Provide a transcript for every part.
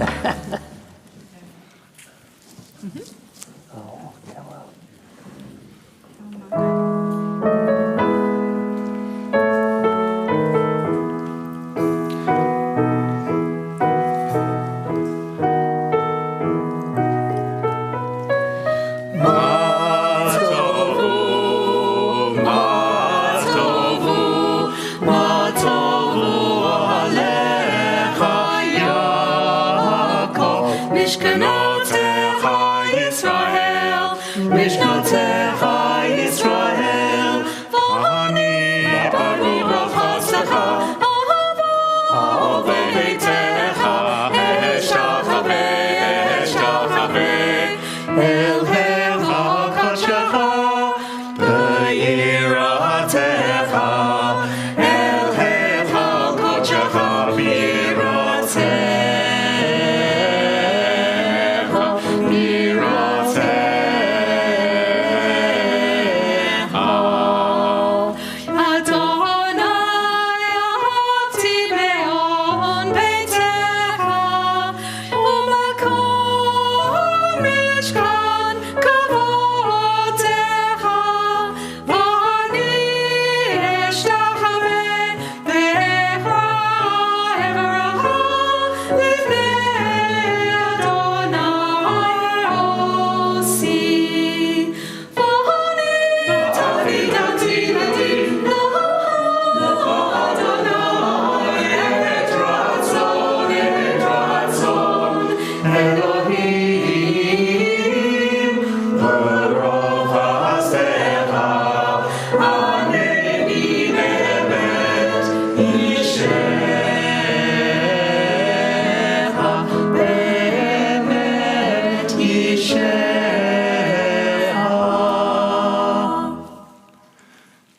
Oh, yeah, well.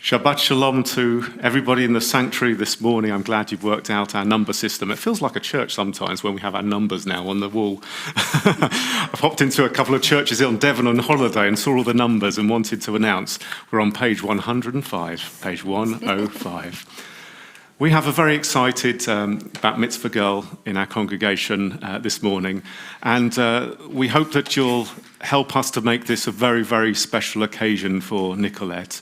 Shabbat shalom to everybody in the sanctuary this morning. I'm glad you've worked out our number system. It feels like a church sometimes when we have our numbers now on the wall. I've hopped into a couple of churches on Devon on holiday and saw all the numbers and wanted to announce we're on page 105, page 105. We have a very excited bat mitzvah girl in our congregation this morning, and we hope that you'll help us to make this a very, very special occasion for Nicolette.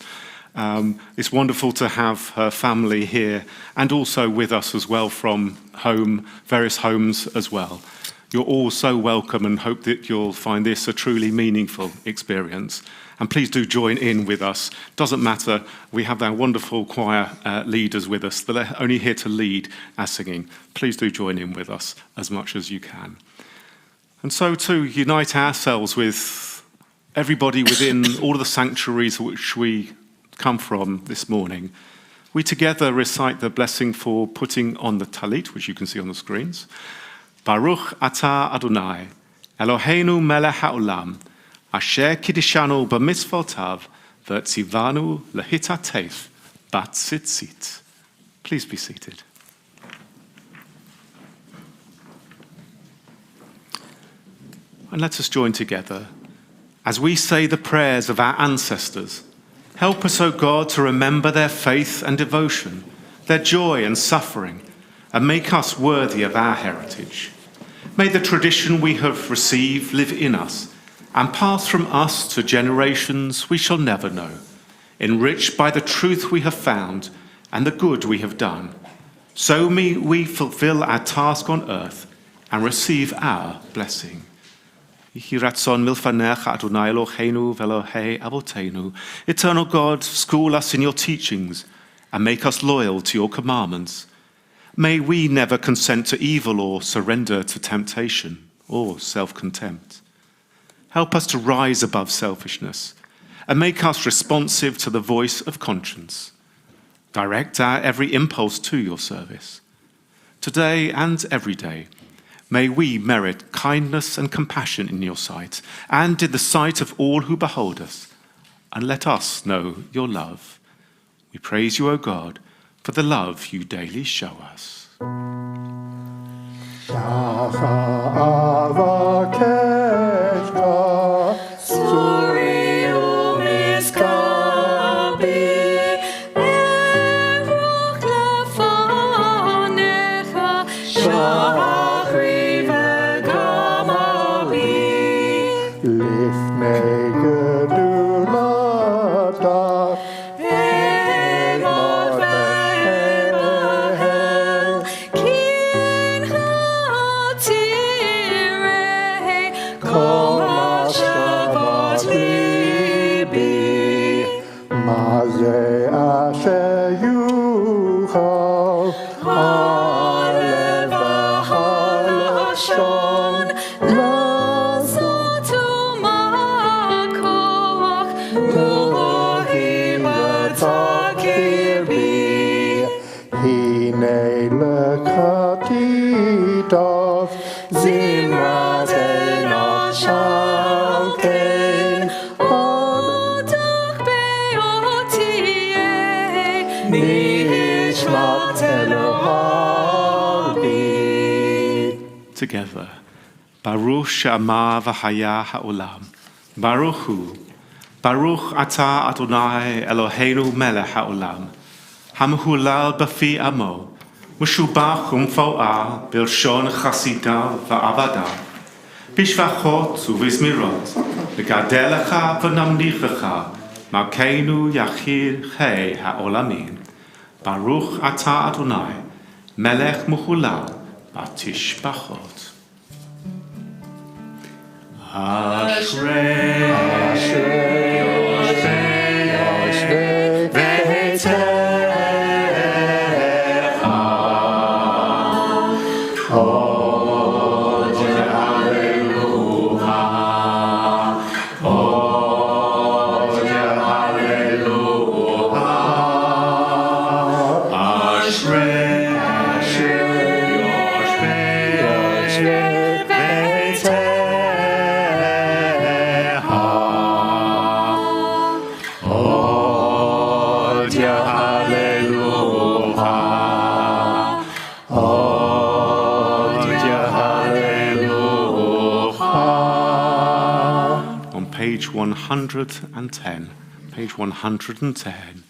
It's wonderful to have her family here and also with us as well from home, various homes as well. You're all so welcome and hope that you'll find this a truly meaningful experience. And please do join in with us. Doesn't matter, we have our wonderful choir leaders with us that are only here to lead our singing. Please do join in with us as much as you can. And so to unite ourselves with everybody within all of the sanctuaries which we come from this morning, we together recite the blessing for putting on the talit, which you can see on the screens. Baruch atah Adonai, Eloheinu melech haolam, asher kiddushanu b'mitzvotav, v'tzivanu lehitatef batzitzit. Please be seated. And let us join together as we say the prayers of our ancestors. Help us, O God, to remember their faith and devotion, their joy and suffering, and make us worthy of our heritage. May the tradition we have received live in us and pass from us to generations we shall never know, enriched by the truth we have found and the good we have done. So may we fulfill our task on earth and receive our blessing. Eternal God, school us in your teachings and make us loyal to your commandments. May we never consent to evil or surrender to temptation or self-contempt. Help us to rise above selfishness and make us responsive to the voice of conscience. Direct our every impulse to your service. Today and every day, may we merit kindness and compassion in your sight and in the sight of all who behold us, and let us know your love. We praise you, O God, for the love you daily show us. טוב, זמרת נשמתם, אותך באותי נשמת אלוהי. Together. Baruch she'amar v'haya ha'olam. Baruch hu. Baruch atah Adonai Eloheinu melech ha'olam. Hamhulal b'fi amo. Meshubach umfo'ah b'lshon chasidav v'avadav. Bishvachot uvizmirot. V'gadel lecha v'namlich lecha. Malkeinu yachid chei ha'olamin. Baruch atah Adonai melech muhulal b'tishbachot. Ashrei Yoshvei Beitecha Od Hallelujah Od Hallelujah Ashrei Yoshvei Beitecha Page 110. Page 110.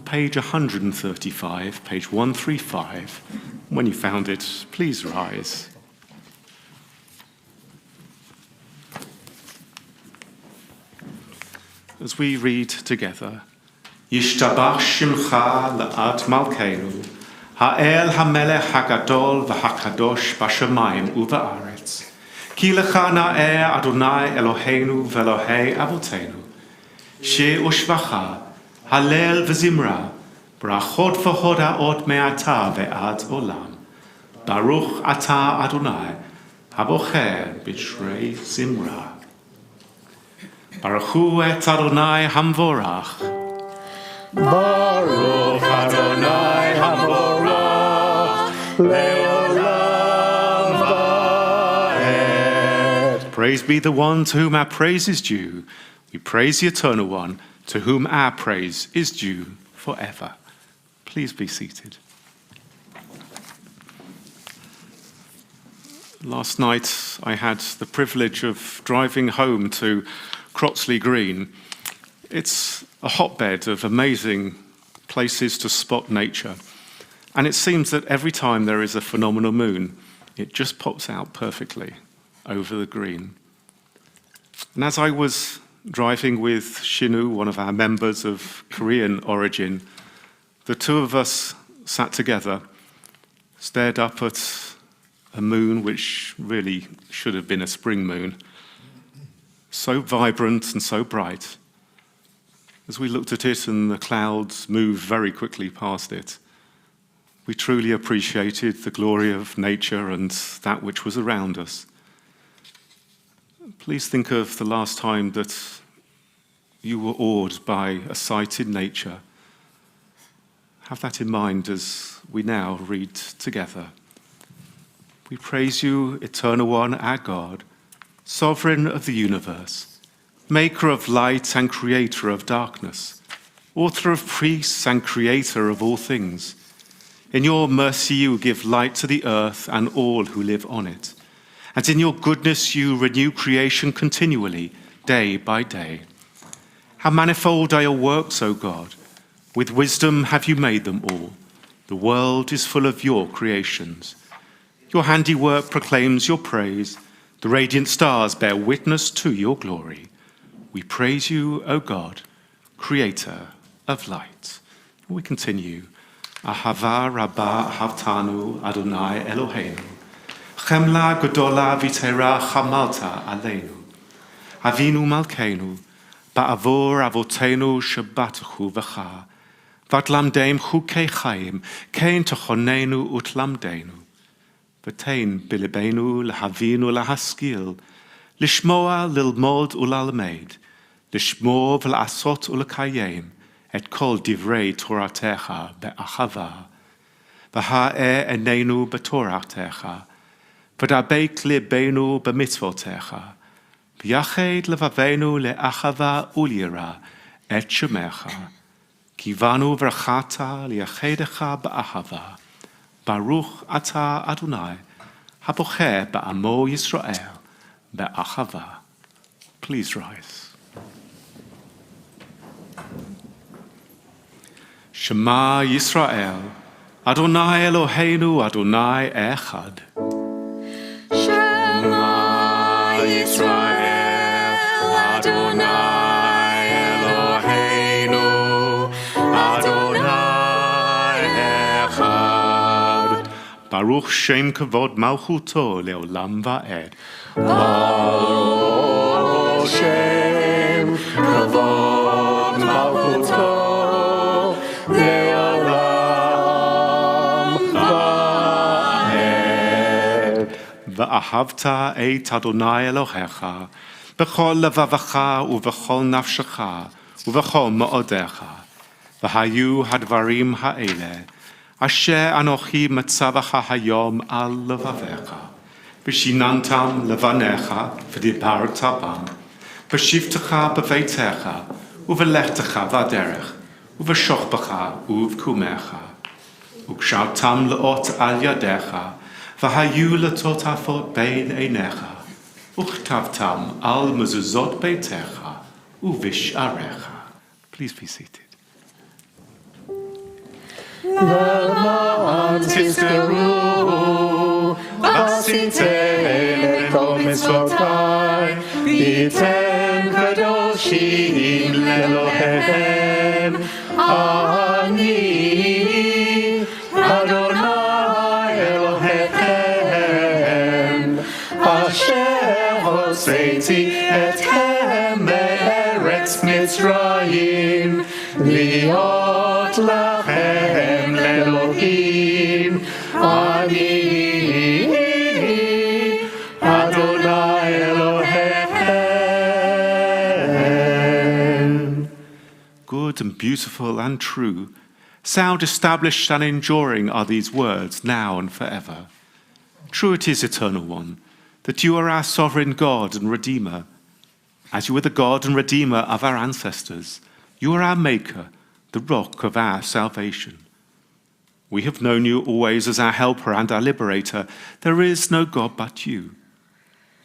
Page 135, page 135. When you found it, please rise. As we read together, Yishtabach Shimcha La'at Malkeinu, Ha'el HaMelech HaGadol VaHaKadosh B'Shamayim U'Ba'aretz, Ki Lecha Na'eh Adonai Eloheinu V'Elohei Avotenu, She Ushvacha, Hallel v'zimra, brachot v'hoda'ot me'ata ve'ad olam. Baruch atah Adonai, habocher b'shrei zimra. Baruchu et Adonai hamvorach. Baruch Adonai hamvorach, le'olam va'ed. Praise be the one to whom our praise is due. We praise the Eternal One, to whom our praise is due forever. Please be seated. Last night I had the privilege of driving home to Crotsley Green. It's a hotbed of amazing places to spot nature. And it seems that every time there is a phenomenal moon, it just pops out perfectly over the green. And as I was driving with Shinu, one of our members of Korean origin, the two of us sat together, stared up at a moon which really should have been a spring moon, so vibrant and so bright. As we looked at it and the clouds moved very quickly past it, we truly appreciated the glory of nature and that which was around us. Please think of the last time that you were awed by a sight in nature. Have that in mind as we now read together. We praise you, Eternal One, our God, Sovereign of the universe, Maker of light and Creator of darkness, Author of priests and Creator of all things. In your mercy you give light to the earth and all who live on it. And in your goodness you renew creation continually, day by day. How manifold are your works, O God! With wisdom have you made them all. The world is full of your creations. Your handiwork proclaims your praise. The radiant stars bear witness to your glory. We praise you, O God, Creator of light. We continue. Ahava Rabbah Havtanu Adonai Eloheinu. Chemla Godola Vitera Chamalta Aleinu. Avinu Malkeinu, Ba'avor Avotenu Shabbatchu V'cha, Vatlamdeim Chukei Chaim, Kein Tochonenu Utlamdenu. V'tein Bilibenu Lahavinu Lahaskil, Lishmoa Lilmod Ulalmeid, Lishmor V'lasot Ulakayim, Et Kol Divrei Toratecha Be'achava. V'ha'e Enenu B'Toratecha, V'dabeik Libenu B'mitzvotecha, V'yached Levavenu Le'achava Ulyira Et Shemecha, Kivanu V'rachata Liachedecha Ba'achava, Baruch Ata Adonai, Habocher Ba'amo Yisrael, Be'achava. Please rise. Shema Yisrael, Adonai Eloheinu, Adonai Echad. Shema Yisrael, Adonai Eloheinu, Adonai Echad. Baruch Shem Kavod Malchuto Leolam Va'ed. Baruch Shem Kavod Malchuto Leolam Va'ed. Va'ahavta et Adonai Elohecha b'chol levavacha u'v'chol nafshecha u'v'chol ma'odecha v'hayu hadvarim ha'ele asher anochi matzavacha hayom al levavecha v'shinantam levanecha v'dibarta bam v'shivtecha b'veitecha u'v'lechtecha v'aderech u'v'shochbecha u'v'kumecha u'kshavtam le'ot al yadecha v'hayu letotafot bein einecha uchtavtam al mezuzot beitecha u'visharecha. Please be seated. L'man tizkeru v'asitem kol mitzvotai v'yitem kadoshim le'Elohechem ani Adonai Elohechem asher hoseti etchem be'eretz Mitzrayim liot lachem le'Elohim ani Adonai Elohechem. Good and beautiful and true, sound established and enduring are these words now and forever. True it is, Eternal One, that you are our sovereign God and Redeemer. As you were the God and Redeemer of our ancestors, you are our Maker, the rock of our salvation. We have known you always as our helper and our liberator. There is no God but you.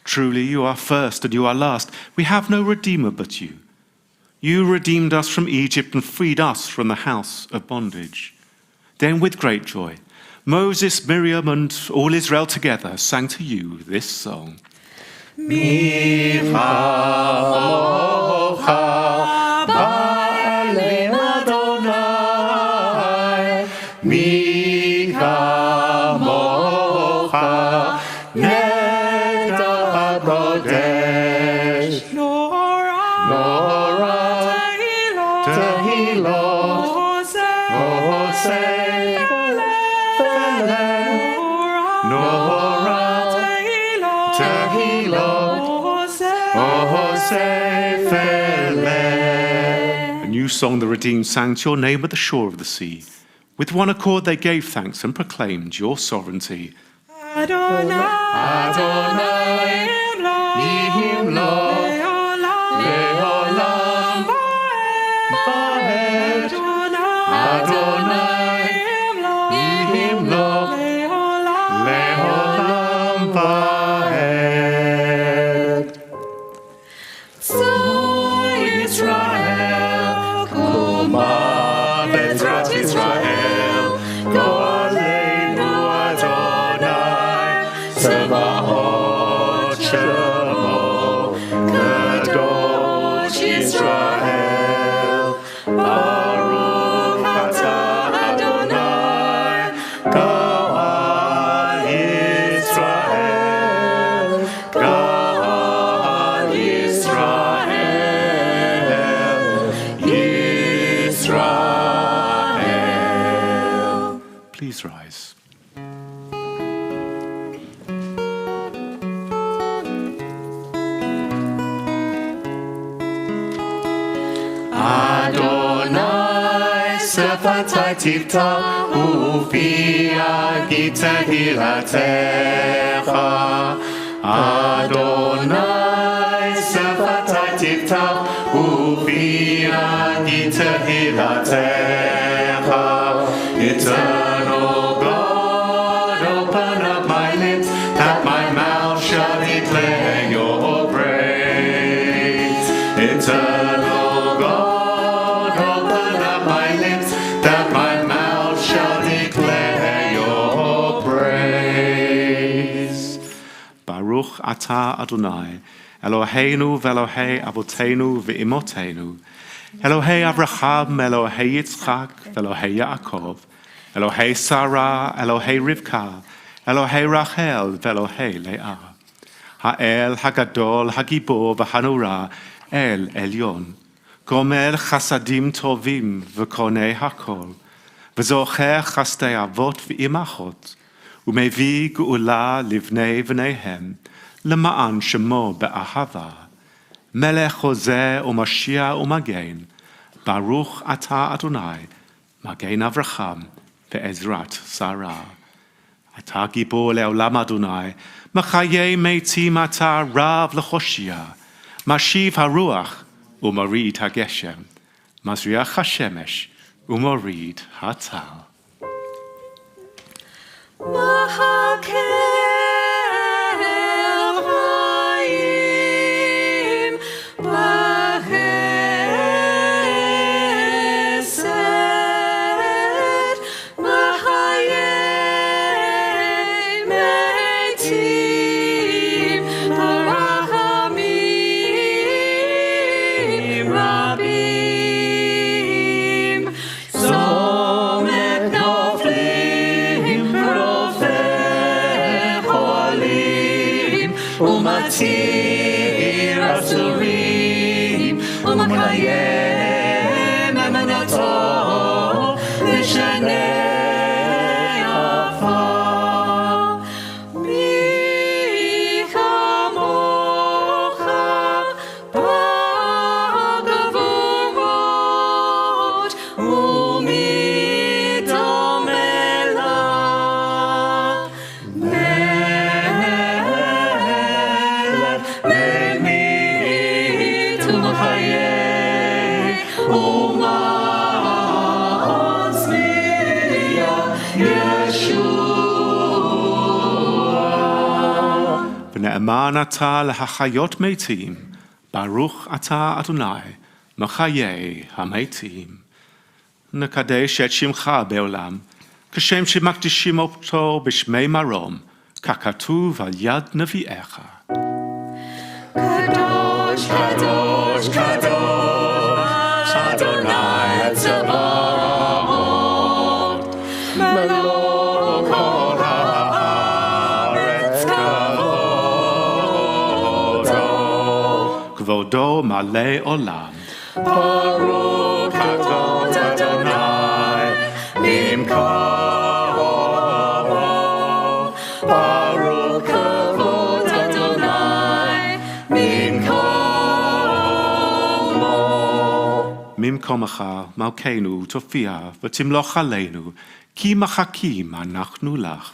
Truly, you are first and you are last. We have no Redeemer but you. You redeemed us from Egypt and freed us from the house of bondage. Then with great joy, Moses, Miriam, and all Israel together sang to you this song. Micha mocha ba'alim Adonai. Micha mocha neda brodesh. Nora tehilot oseh feleh. Nora tehilot oseh feleh. A new song the redeemed sang to your name at the shore of the sea. With one accord they gave thanks and proclaimed your sovereignty. Adonai Yimlo leolam va'ed. Adonai Yimlo leolam va'ed. So Israel, Kuma Bezrat Israel, Go Aleinu Adonai, Tzeva'ot Shemo, Kadosh Israel, Baruch Atah Adonai, Go'al Yisrael. Let's rise. Adonai sefatai tifta ufia gita hilatecha. Adonai sefatai tifta ufia gita hilatecha. Eternal God, open up my lips that my mouth shall declare your praise. Eternal God, open up my lips that my mouth shall declare your praise. Baruch atah Adonai, Eloheinu ve'Elohei avotenu ve'imotenu, Elohei Avraham, Elohei Yitzchak, Elohei Yaakov, Elohei Sarah, Elohei Rivka, Elohei Rachel, Elohei Leah. Ha'el Hagadol, Hagibor, V'Hanura, El Elyon. Gomer Chasadim Tovim, V'Konei Hakol. V'Zocher Chastei Avot V'Imachot. Umevi Geula Livnei V'neihem. Lema'an Shemo Be'ahava. Melech Hoseh u'Mashiach u'Magen. Baruch atah Adonai. Magen Avraham. Ve'ezrat Sarah. Atah Gibor le'olam Adonai. Machayei meitim atah Rav lechoshia. Mashiv haruach u'marid hageshem. Mazriach hashemesh u'marid hatal. Umatir asurim, umakayem emanato, lishanei afar. Mi chamocha bagavurot, umidomela. V'ne'eman atah lehachayot meitim. Baruch atah Adonai. Machayei hameitim. Nekadesh et shimcha be'olam. Kashem shemakdishim oto b'shmei marom. Kakatuv al yad nevi'echa. Kadosh, Kadosh, Kadosh, Adonai Tzavaot, Melech kol haaretz kavodo. Kvodo malei olam. Baruch Kavod Adonai, Mimkomo. Baruch Kavod Adonai, Mimkomo. Mimkomacha malkeinu tofia v'timloch aleinu ki machakim anachnu lach.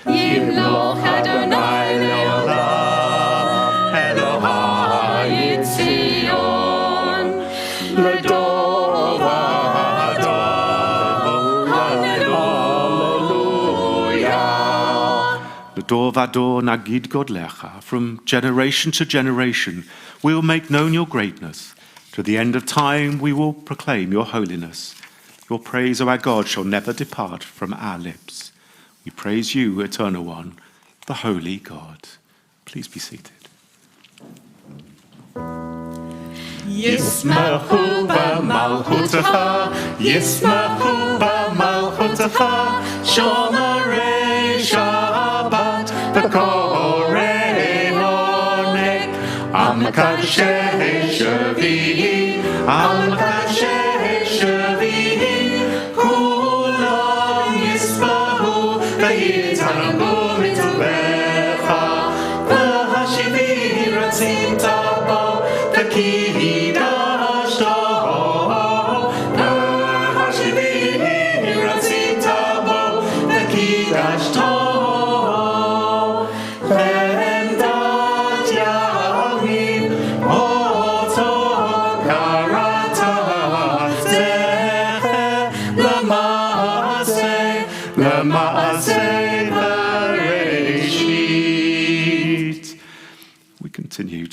Yimloch Adonai le'olam, Elohai Tzion, L'dor v'ador, Hallelujah. L'dor vador nagid godlecha. From generation to generation we will make known your greatness. To the end of time we will proclaim your holiness. Your praise, O our God, shall never depart from our lips. We praise you, Eternal One, the Holy God. Please be seated. Yismachu b'malchutecha, Yismachu b'malchutecha, Shomarei Shabbat v'korei honeg, Amkadshei Shavi'i, Amkadshei Shavi'i, Kulam Yismachu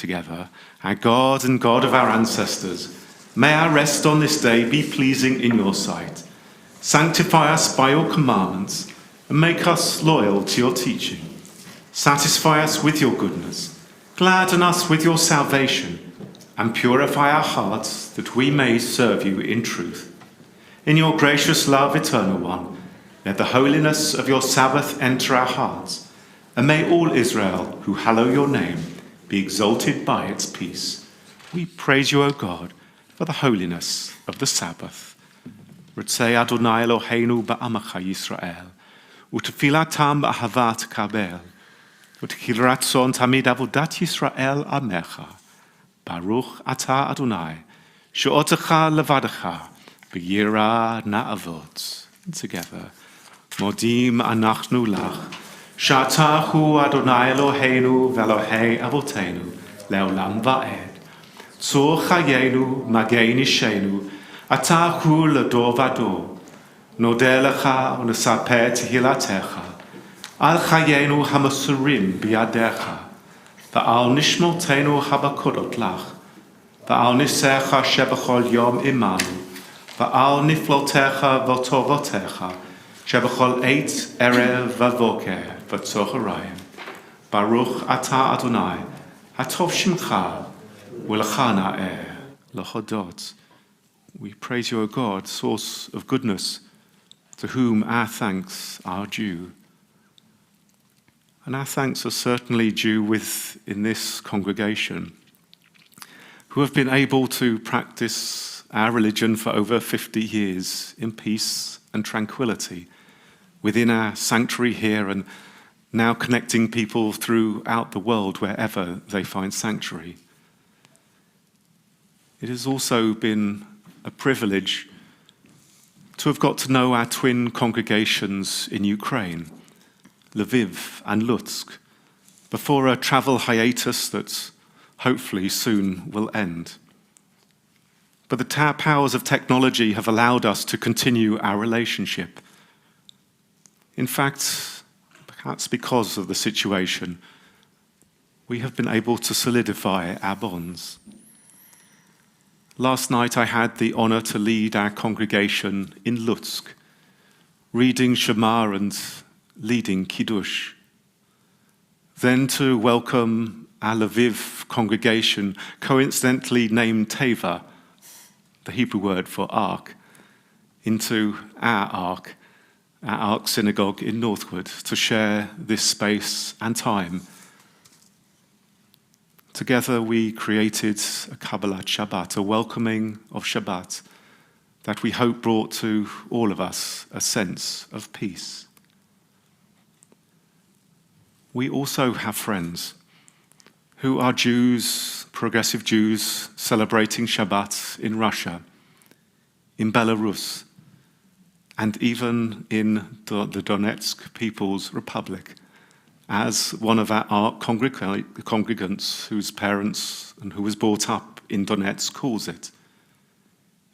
together. Our God and God of our ancestors, may our rest on this day be pleasing in your sight. Sanctify us by your commandments and make us loyal to your teaching. Satisfy us with your goodness, gladden us with your salvation, and purify our hearts that we may serve you in truth. In your gracious love, Eternal One, let the holiness of your Sabbath enter our hearts, and may all Israel who hallow your name be exalted by its peace. We praise you, O God, for the holiness of the Sabbath. Ritzei Adonai Eloheinu ba'amacha Yisrael, u'tefilatam ba'ahava tekabel, u'tekil ratzon tamid avodat Yisrael amecha. Baruch atah Adonai, she'otecha levadecha, v'yira na'avot. Together. Modim anachnu lach, she'atah hu Adonai Eloheinu v'Elohei avotenu, le'olam va'ed. Tzor chayenu, magei nishenu, atah hu l'dor v'dor. Nodeh lecha u'nesapeh tehilatecha, al chayenu hamasurim biyadecha, v'al nishmotenu habakodot lach, v'al nisecha shebechol yom imanu, v'al niflotecha v'tovotecha, shebechol eit erev v'voker v'tzoharayim. Baruch atah Adonai, hatov shimcha, u'lecha na'eh l'chodot. We praise you, O God, source of goodness, to whom our thanks are due. And our thanks are certainly due within this congregation, who have been able to practice our religion for over 50 years in peace and tranquility within our sanctuary here, and now connecting people throughout the world wherever they find sanctuary. It has also been a privilege to have got to know our twin congregations in Ukraine, Lviv and Lutsk, before a travel hiatus that hopefully soon will end. But the powers of technology have allowed us to continue our relationship. In fact, perhaps because of the situation, we have been able to solidify our bonds. Last night I had the honor to lead our congregation in Lutsk, reading Shema and leading Kiddush. Then to welcome our Lviv congregation, coincidentally named Teva, the Hebrew word for Ark, into our Ark Synagogue in Northwood, to share this space and time. Together we created a Kabbalat Shabbat, a welcoming of Shabbat, that we hope brought to all of us a sense of peace. We also have friends who are Jews, progressive Jews, celebrating Shabbat in Russia, in Belarus, and even in the Donetsk People's Republic, as one of our congregants whose parents and who was brought up in Donetsk calls it.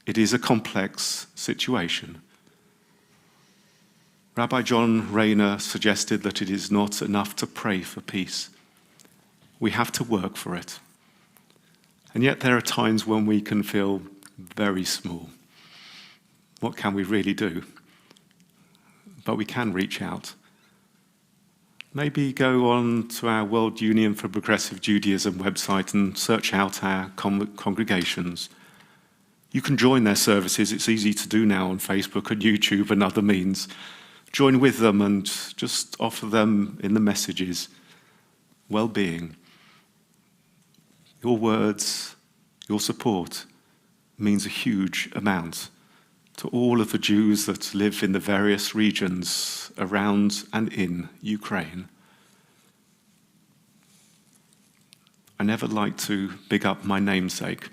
It is a complex situation. Rabbi John Rayner suggested that it is not enough to pray for peace. We have to work for it. And yet there are times when we can feel very small. What can we really do? But we can reach out. Maybe go on to our World Union for Progressive Judaism website and search out our congregations. You can join their services. It's easy to do now on Facebook and YouTube and other means. Join with them and just offer them in the messages well-being. Your words, your support means a huge amount to all of the Jews that live in the various regions around and in Ukraine. I never like to big up my namesake,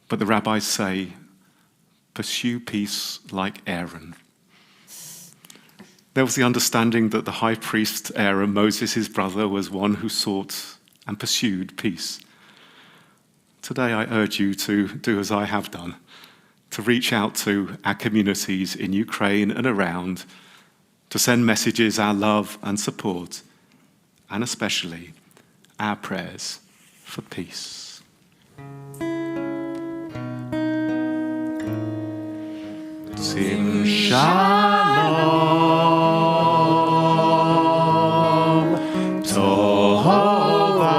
but the rabbis say, pursue peace like Aaron. There was the understanding that the high priest Aaron, Moses' brother, was one who sought and pursued peace. Today I urge you to do as I have done, to reach out to our communities in Ukraine and around, to send messages, our love and support, and especially our prayers for peace. Sim Shalom Tova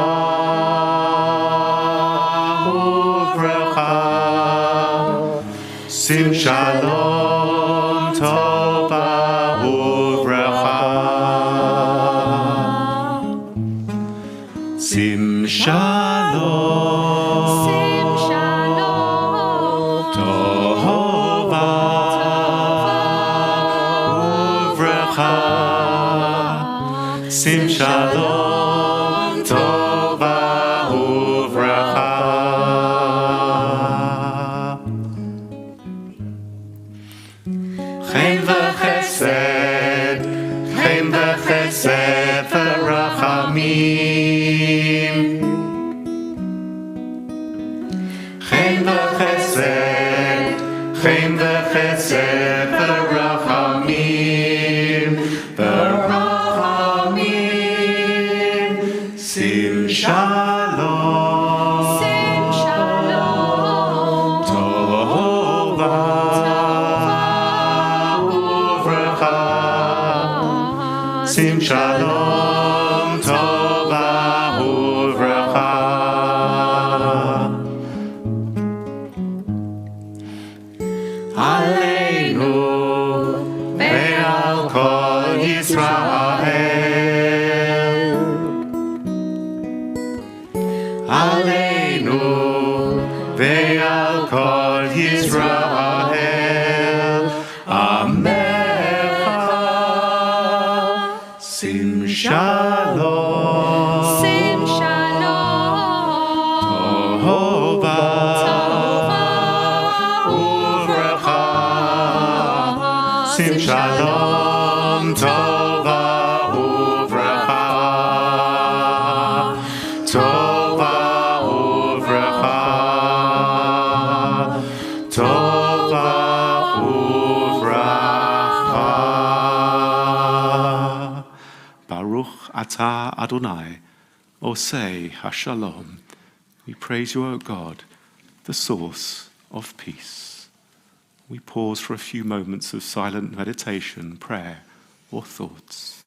Uvracha Sim Shalom Tova Uvracha Sim Shalom Sim Shalom. Tova Uvracha Sim Shalom Tova Uvracha Chen v'chesed v'rachamim Chen v'chesed v'rachamim Sim Shalom Sim Shalom. Tova Uvracha Sim Shalom Tova Uvracha Aleinu ve'al kol Yisrael Aleinu ve'al kol Yisrael Amecha Sim Shalom Sim Shalom. Tova Uvracha Sim Shalom Tova Uvracha Tova Uvracha Tova Uvracha Baruch Atah Adonai Osei HaShalom. We praise you, O God, the source of peace. We pause for a few moments of silent meditation, prayer, or thoughts.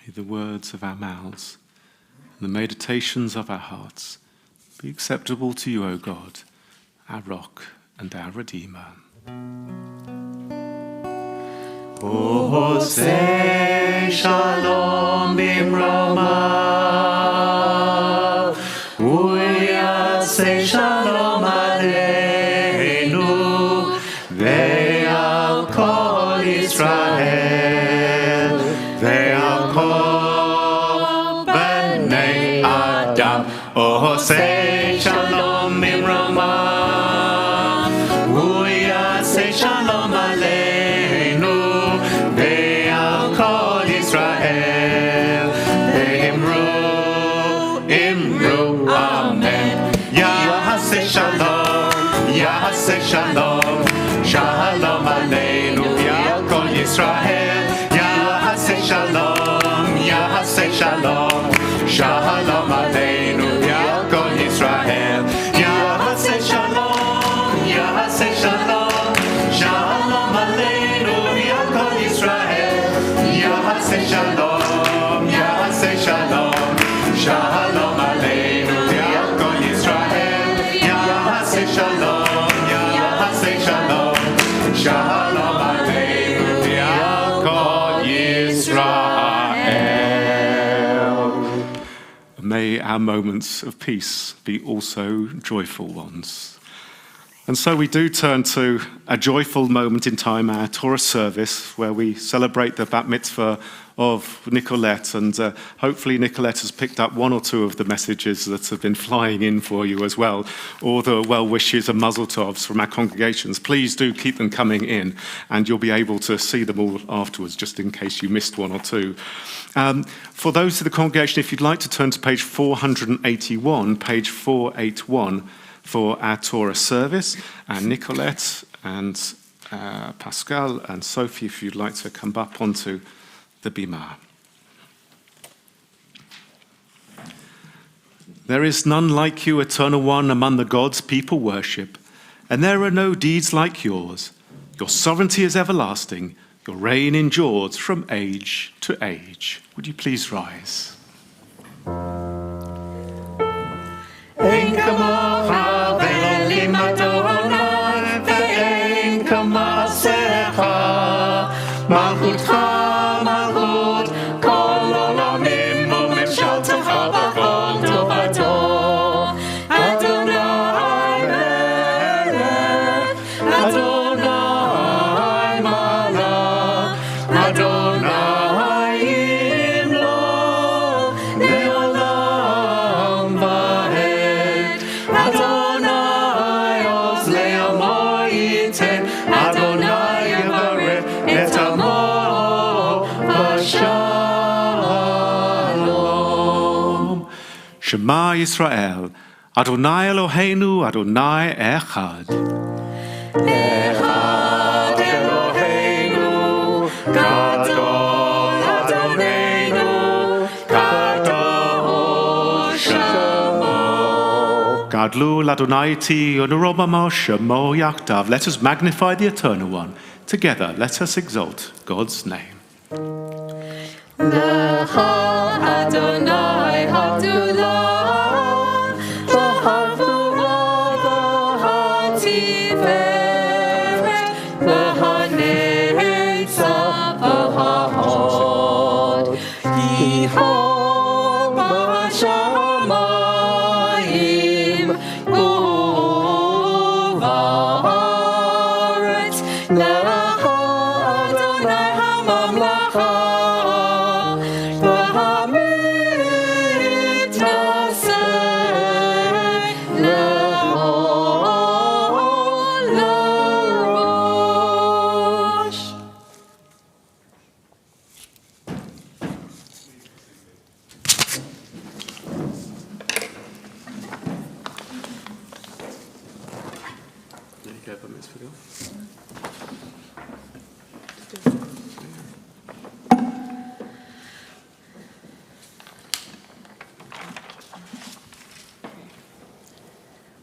May the words of our mouths and the meditations of our hearts be acceptable to you, O God, our rock and our Redeemer. Osei Shalom Bimroma Uyasei Shalom Aleinu Ve'al Kol Yisrael Ve'al Kol Bnei Adam Osei Shalom Bimroma Uyasei Shalom Aleinu Ve'al Kol Yisrael Imru Amen Yahaseh Shalom Yahaseh Shalom Shalom Aleinu Ve'al Kol Yisrael Yahaseh Shalom Yahaseh Shalom Shalom Aleinu Ve'al Kol Yisrael Yahaseh Shalom Yahaseh Shalom Shalom Aleinu Ve'al Kol Yisrael Yahaseh Shalom Yahaseh Shalom Shalom Aleinu Ve'al Kol Yisrael Yahaseh Shalom Yahaseh Shalom Shalom Aleinu may our moments of peace be also joyful ones. And so we do turn to a joyful moment in time, our Torah service, where we celebrate the bat mitzvah of Nicolette. And hopefully Nicolette has picked up one or two of the messages that have been flying in for you as well, or the well wishes and mazel tovs from our congregations. Please do keep them coming in, and you'll be able to see them all afterwards, just in case you missed one or two. For those of the congregation, if you'd like to turn to page 481, page 481, for our Torah service, and Nicolette and Pascal and Sophie, if you'd like to come up onto the bima. There is none like you, Eternal One, among the gods people worship, and there are no deeds like yours. Your sovereignty is everlasting, your reign endures from age to age. Would you please rise? אין כמוך ואלים אדוני ואין כמעשיך מלכותך מלכות כל עולמים וממשלתך בכל טובתו אדוני מלך אדוני מלך אדוני ימלוך לעולם ועד אדוני עוז לעמו ייתן אדוני יברך את עמו בשלום. Shema Yisrael, Adonai Eloheinu, Adonai Echad. אחד אלוהינו גדול אדוננו קדוש שמו. Gadlu Adonai Ti Onorobamo Shemo Yaktav. Let us magnify the Eternal One. Together, let us exalt God's name. לך אדוני הגדולה והגבורה והתפארת והנצח וההוד יהום בשמיים ובארץ לך אדוני הממלכה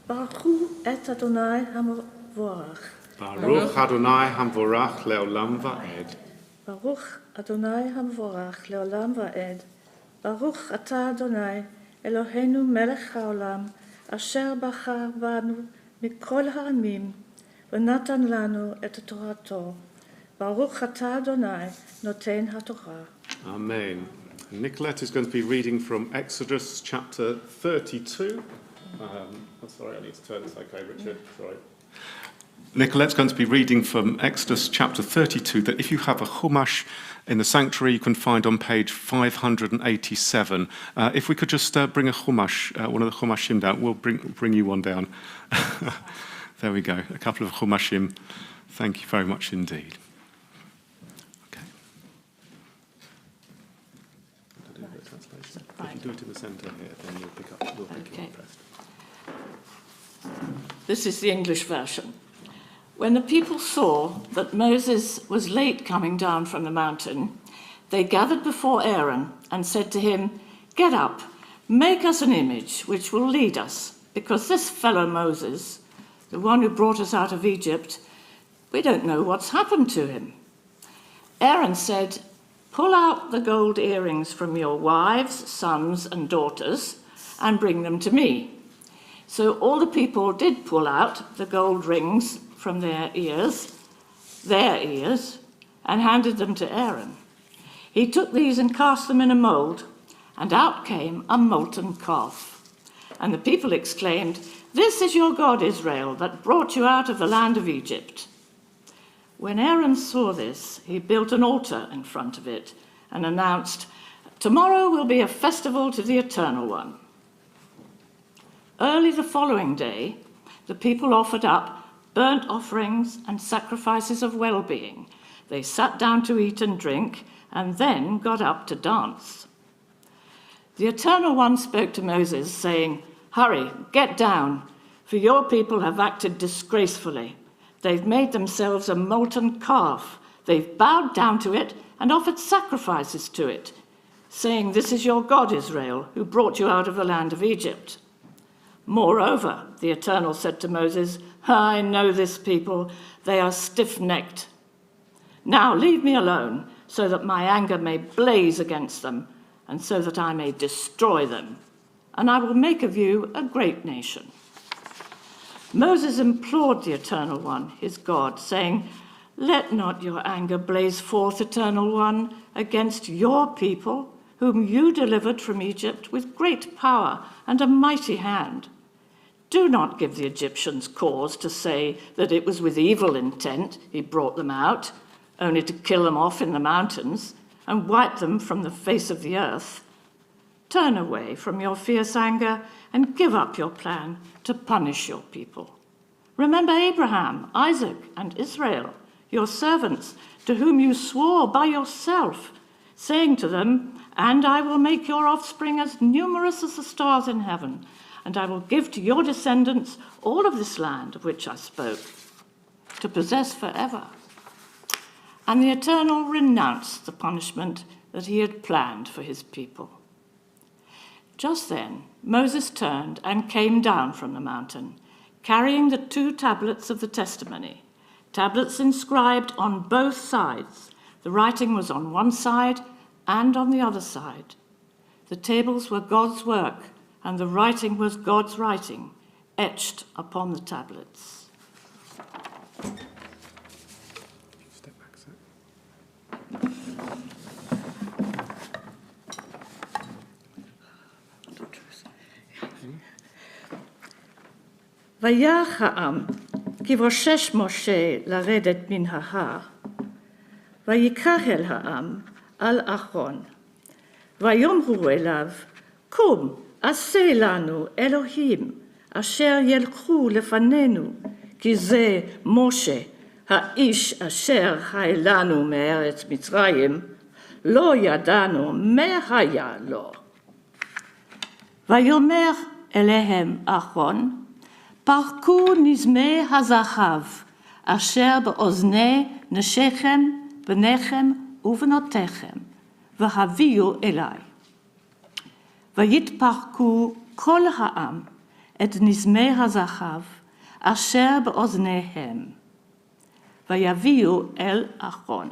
ברכו את אדוני המבורך. Baruch Adonai Hamvorach Leolam Va'ed. ברוך אדוני המבורך לעולם ועד. ברוך אתה אדוני אלוהינו מלך העולם, אשר בחר בנו מכל העמים ונתן לנו את תורתו. ברוך אתה אדוני נותן התורה. Amen. Nicolette is going to be reading from Exodus chapter 32. Sorry, I need to turn this. Okay, Richard. Sorry. Nicolette's going to be reading from Exodus chapter 32 that if you have a chumash in the sanctuary, you can find on page 587. If we could just bring a chumash, one of the chumashim down, we'll bring you one down. There we go, a couple of chumashim. Thank you very much indeed. Okay. If you do it in the centre here, then we'll pick up it rest. This is the English version. When the people saw that Moses was late coming down from the mountain, they gathered before Aaron and said to him, "Get up, make us an image which will lead us, because this fellow Moses, the one who brought us out of Egypt, we don't know what's happened to him." Aaron said, "Pull out the gold earrings from your wives, sons, and daughters, and bring them to me." So all the people did pull out the gold rings from their ears, and handed them to Aaron. He took these and cast them in a mold, and out came a molten calf. And the people exclaimed, "This is your God, Israel, that brought you out of the land of Egypt." When Aaron saw this, he built an altar in front of it and announced, "Tomorrow will be a festival to the Eternal One." Early the following day, the people offered up burnt offerings and sacrifices of well-being. They sat down to eat and drink, and then got up to dance. The Eternal One spoke to Moses, saying, "Hurry, get down, for your people have acted disgracefully. They've made themselves a molten calf. They've bowed down to it and offered sacrifices to it, saying, 'This is your God, Israel, who brought you out of the land of Egypt.' Moreover, the Eternal said to Moses, 'I know this people. They are stiff-necked. Now leave me alone, so that my anger may blaze against them, and so that I may destroy them, and I will make of you a great nation.' Moses implored the Eternal One, his God, saying, 'Let not your anger blaze forth, Eternal One, against your people, whom you delivered from Egypt with great power and a mighty hand. Do not give the Egyptians cause to say that it was with evil intent he brought them out, only to kill them off in the mountains and wipe them from the face of the earth. Turn away from your fierce anger and give up your plan to punish your people. Remember Abraham, Isaac, and Israel, your servants, to whom you swore by yourself, saying to them, 'And I will make your offspring as numerous as the stars in heaven, and I will give to your descendants all of this land of which I spoke, to possess forever.' And the Eternal renounced the punishment that he had planned for his people. Just then, Moses turned and came down from the mountain, carrying the 2 tablets of the testimony, tablets inscribed on both sides. The writing was on one side and on the other side. The tables were God's work, and the writing was God's writing, etched upon the tablets. Step back, Sass. ויך העם, כבושש משה לרדת מן ההר, ויקרא אל העם על אהרון, ויאמרו אליו, קום, עשה לנו אלוהים, אשר ילכו לפנינו, כי זה משה, האיש אשר העלנו מארץ מצרים, לא ידענו מה היה לו. ויאמר אליהם אהרון, פרקו נזמי הזהב, אשר באוזני נשיכם, בניכם ובנותיכם, והביאו אליי. ויתפרקו כל העם את נזמי הזהב, אשר באוזניהם, ויביאו אל אהרון.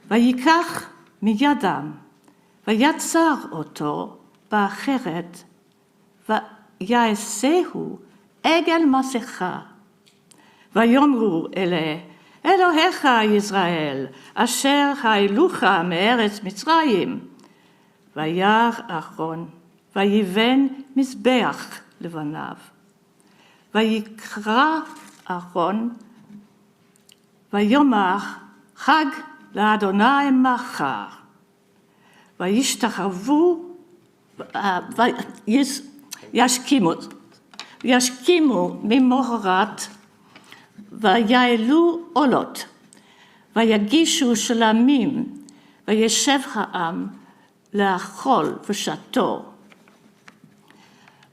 ויקח מידם, ויצר אותו באחרת, ויעשהו עגל מסכה. ויאמרו אלה, אלוהיך ישראל, אשר העלוך מארץ מצרים. וירא אהרון, ויבן מזבח לבניו. ויקרא אהרון, ויאמר חג לאדוני מחר. וישתחוו, ישכימו ממחרת, ויעלו עולות, ויגישו שלמים, וישב העם לאכול ושתו,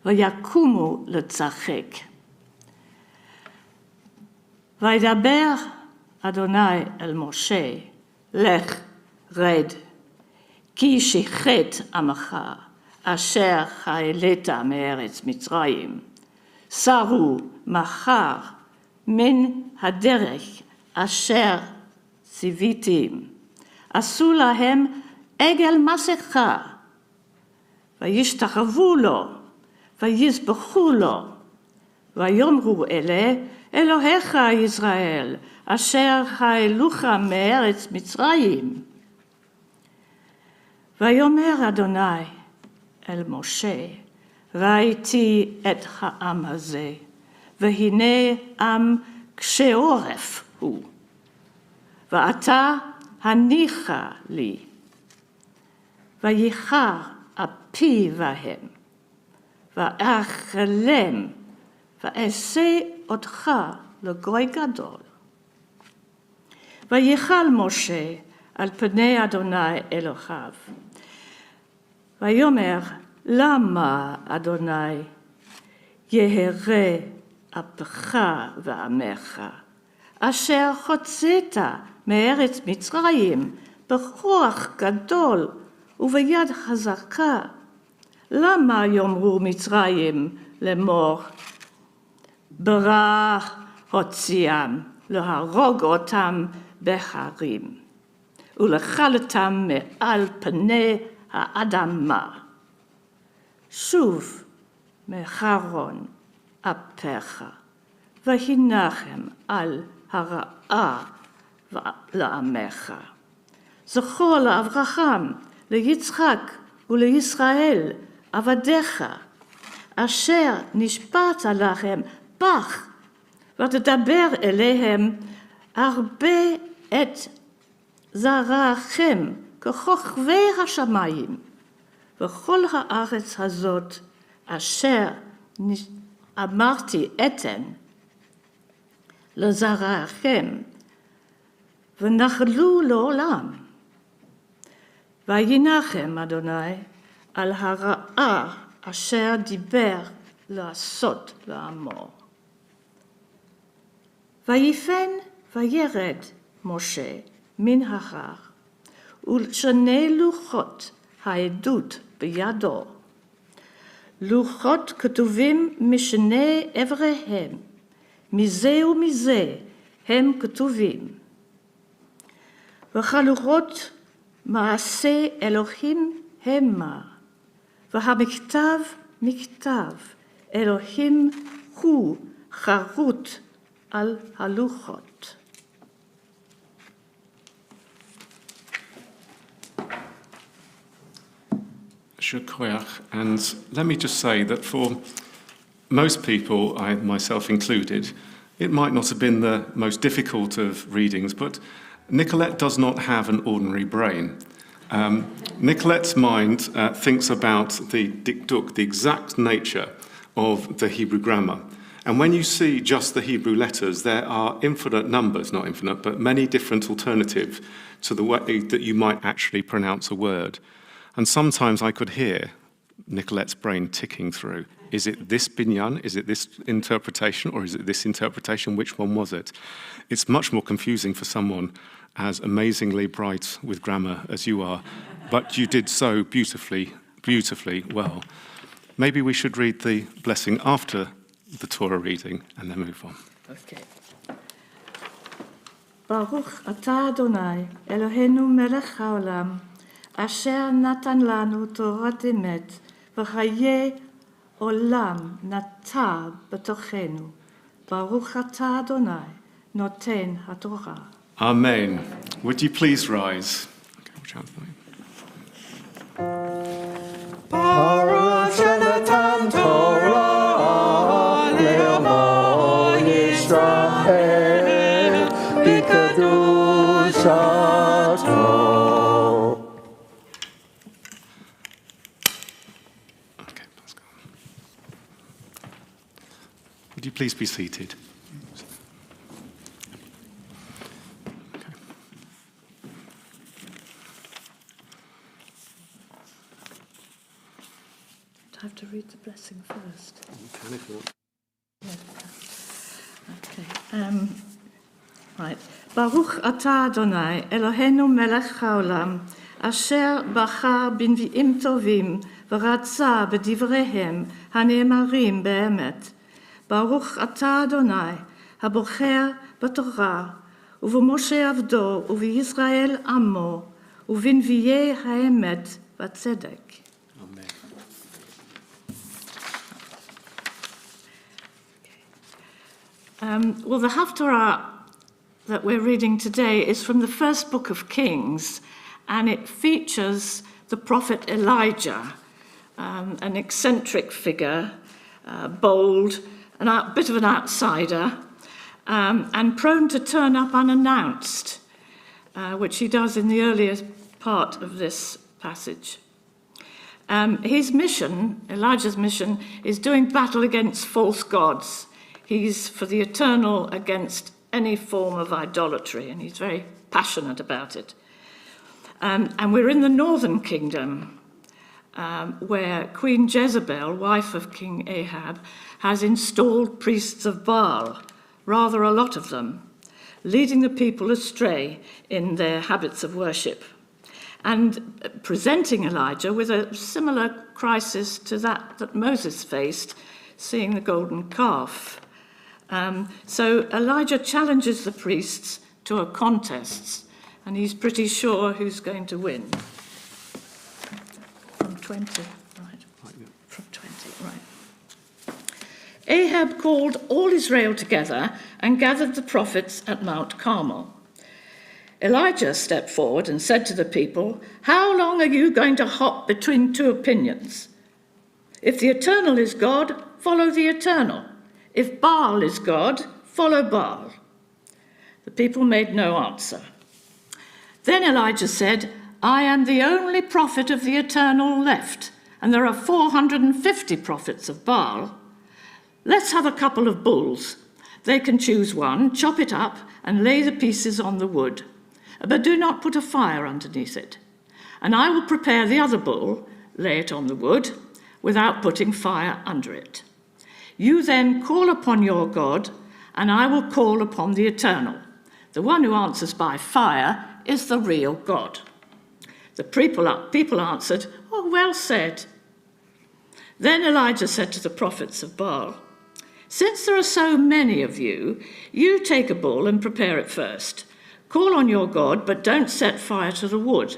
ויקומו לצחק. וידבר אדוני אל משה, לך רד, כי שיחת עמך, אשר העלית מארץ מצרים. סרו מחר מן הדרך אשר ציוויתם. עשו להם עגל מסכה, וישתחוו לו, ויזבחו לו, ויאמרו אלה, אלוהיך ישראל, אשר העלוך מארץ מצרים. ויאמר אדוני אל משה, ראיתי את העם הזה, והנה עם קשה עורף הוא, ועתה הניחה לי, וייחר אפי בהם, ואאכלם, ואעשה אותך לגוי גדול. וייחל משה על פני אדוני אלוהיו, ויאמר, למה אדוני יהרה אפך ועמך, אשר הוצאת מארץ מצרים בכוח גדול וביד חזקה? למה יאמרו מצרים לאמור, ברא הוציאם, להרוג אותם בהרים, ולכלתם מעל פני האדמה. שוב מחרון אפיך, והנחם על הרעה לעמך. זכור לאברהם, ליצחק ולישראל, עבדיך, אשר נשבעת לכם בך, ותדבר אליהם הרבה את זרעכם ככוכבי השמיים, וכל הארץ הזאת אשר אמרתי אתן לזרעכם, ונחלו לעולם. וינחם אדוני על הרעה אשר דיבר לעשות לעמו. ויפן וירד משה מן ההר, ולשני לוחות העדות בידו, לוחות כתובים משני עבריהם, מזה ומזה הם כתובים. וחלוקות מעשה אלוהים המה, והמכתב מכתב אלוהים הוא חרוט על הלוחות. Shukriach. And let me just say that for most people, I myself included, it might not have been the most difficult of readings, but Nicolette does not have an ordinary brain. Nicolette's mind thinks about the dikduk, the exact nature of the Hebrew grammar. And when you see just the Hebrew letters, there are infinite numbers, not infinite, but many different alternatives to the way that you might actually pronounce a word. And sometimes I could hear Nicolette's brain ticking through. Is it this binyan? Is it this interpretation? Or is it this interpretation? Which one was it? It's much more confusing for someone as amazingly bright with grammar as you are. But you did so beautifully, beautifully well. Maybe we should read the blessing after the Torah reading and then move on. Okay. Baruch atah Adonai, Eloheinu melech haolam, אשר נתן לנו תורת אמת, וחיי עולם נטע בתוכנו. ברוך אתה אדוני, נותן התורה. Amen. Would you please rise? Baruch שנתן תורה לעמו ישראל בקדושתו. Would you please be seated? Okay. Do I have to read the blessing first? You can if you want. Okay. Right. Baruch atah Adonai, Eloheinu melech haolam, אשר בחר בנביאים טובים ורצה בדבריהם הנאמרים באמת. ברוך אתה אדוני, הבוחר בתורה, ובמשה עבדו, ובישראל עמו, ובנביאי האמת והצדק. Amen. Well, the Haftarah that we're reading today is from the first book of Kings, and it features the prophet Elijah, an eccentric figure, bold, a bit of an outsider, and prone to turn up unannounced, which he does in the earlier part of this passage. His mission, Elijah's mission, is doing battle against false gods. He's for the eternal against any form of idolatry, and he's very passionate about it. And we're in the northern kingdom, where Queen Jezebel, wife of King Ahab, has installed priests of Baal, rather a lot of them, leading the people astray in their habits of worship, and presenting Elijah with a similar crisis to that Moses faced, seeing the golden calf. So Elijah challenges the priests to a contest, and he's pretty sure who's going to win. From 20, right. From 20, right. Ahab called all Israel together and gathered the prophets at Mount Carmel. Elijah stepped forward and said to the people, "How long are you going to hop between two opinions? If the eternal is God, follow the eternal. If Baal is God, follow Baal." The people made no answer. Then Elijah said, "I am the only prophet of the eternal left, and there are 450 prophets of Baal. Let's have a couple of bulls. They can choose one, chop it up, and lay the pieces on the wood. But do not put a fire underneath it. And I will prepare the other bull, lay it on the wood, without putting fire under it. You then call upon your God, and I will call upon the eternal. The one who answers by fire is the real God." The people answered, "Oh, well said." Then Elijah said to the prophets of Baal, "Since there are so many of you, you take a bull and prepare it first. Call on your God, but don't set fire to the wood."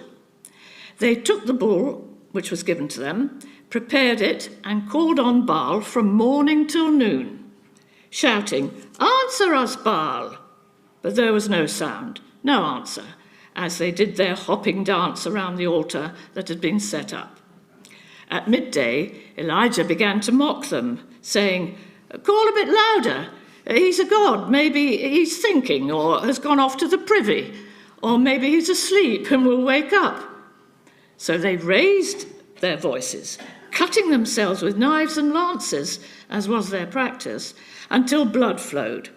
They took the bull, which was given to them, prepared it, and called on Baal from morning till noon, shouting, "Answer us, Baal!" But there was no sound, no answer, as they did their hopping dance around the altar that had been set up. At midday, Elijah began to mock them, saying, "Call a bit louder. He's a god. Maybe he's thinking or has gone off to the privy, or maybe he's asleep and will wake up." So they raised their voices, cutting themselves with knives and lances, as was their practice, until blood flowed.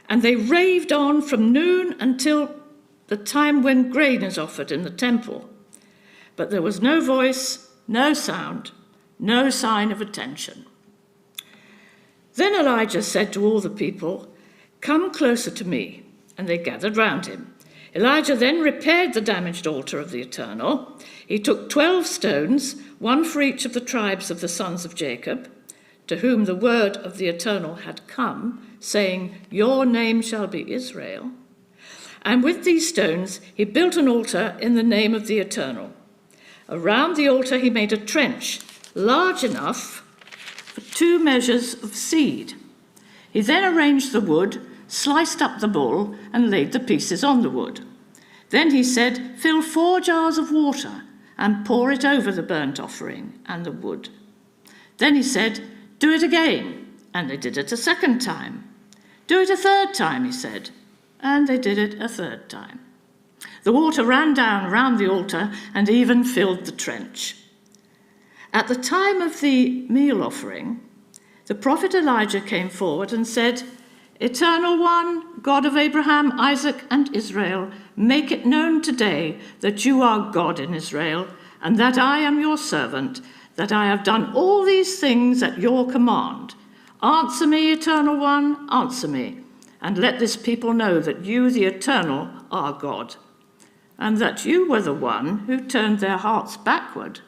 And they raved on from noon until the time when grain is offered in the temple. But there was no voice, no sound, no sign of attention. Then Elijah said to all the people, "Come closer to me," and they gathered round him. Elijah then repaired the damaged altar of the Eternal. He took 12 stones, one for each of the tribes of the sons of Jacob, to whom the word of the Eternal had come, saying, "Your name shall be Israel." And with these stones he built an altar in the name of the Eternal. Around the altar he made a trench large enough for 2 measures of seed. He then arranged the wood, sliced up the bull, and laid the pieces on the wood. Then he said, "Fill 4 jars of water and pour it over the burnt offering and the wood." Then he said, "Do it again," and they did it a second time. "Do it a third time," he said, and they did it a third time. The water ran down round the altar and even filled the trench. At the time of the meal offering, the prophet Elijah came forward and said, "Eternal One, God of Abraham, Isaac, and Israel, make it known today that you are God in Israel, and that I am your servant, that I have done all these things at your command. Answer me, Eternal One, answer me, and let this people know that you, the Eternal, are God, and that you were the one who turned their hearts backward."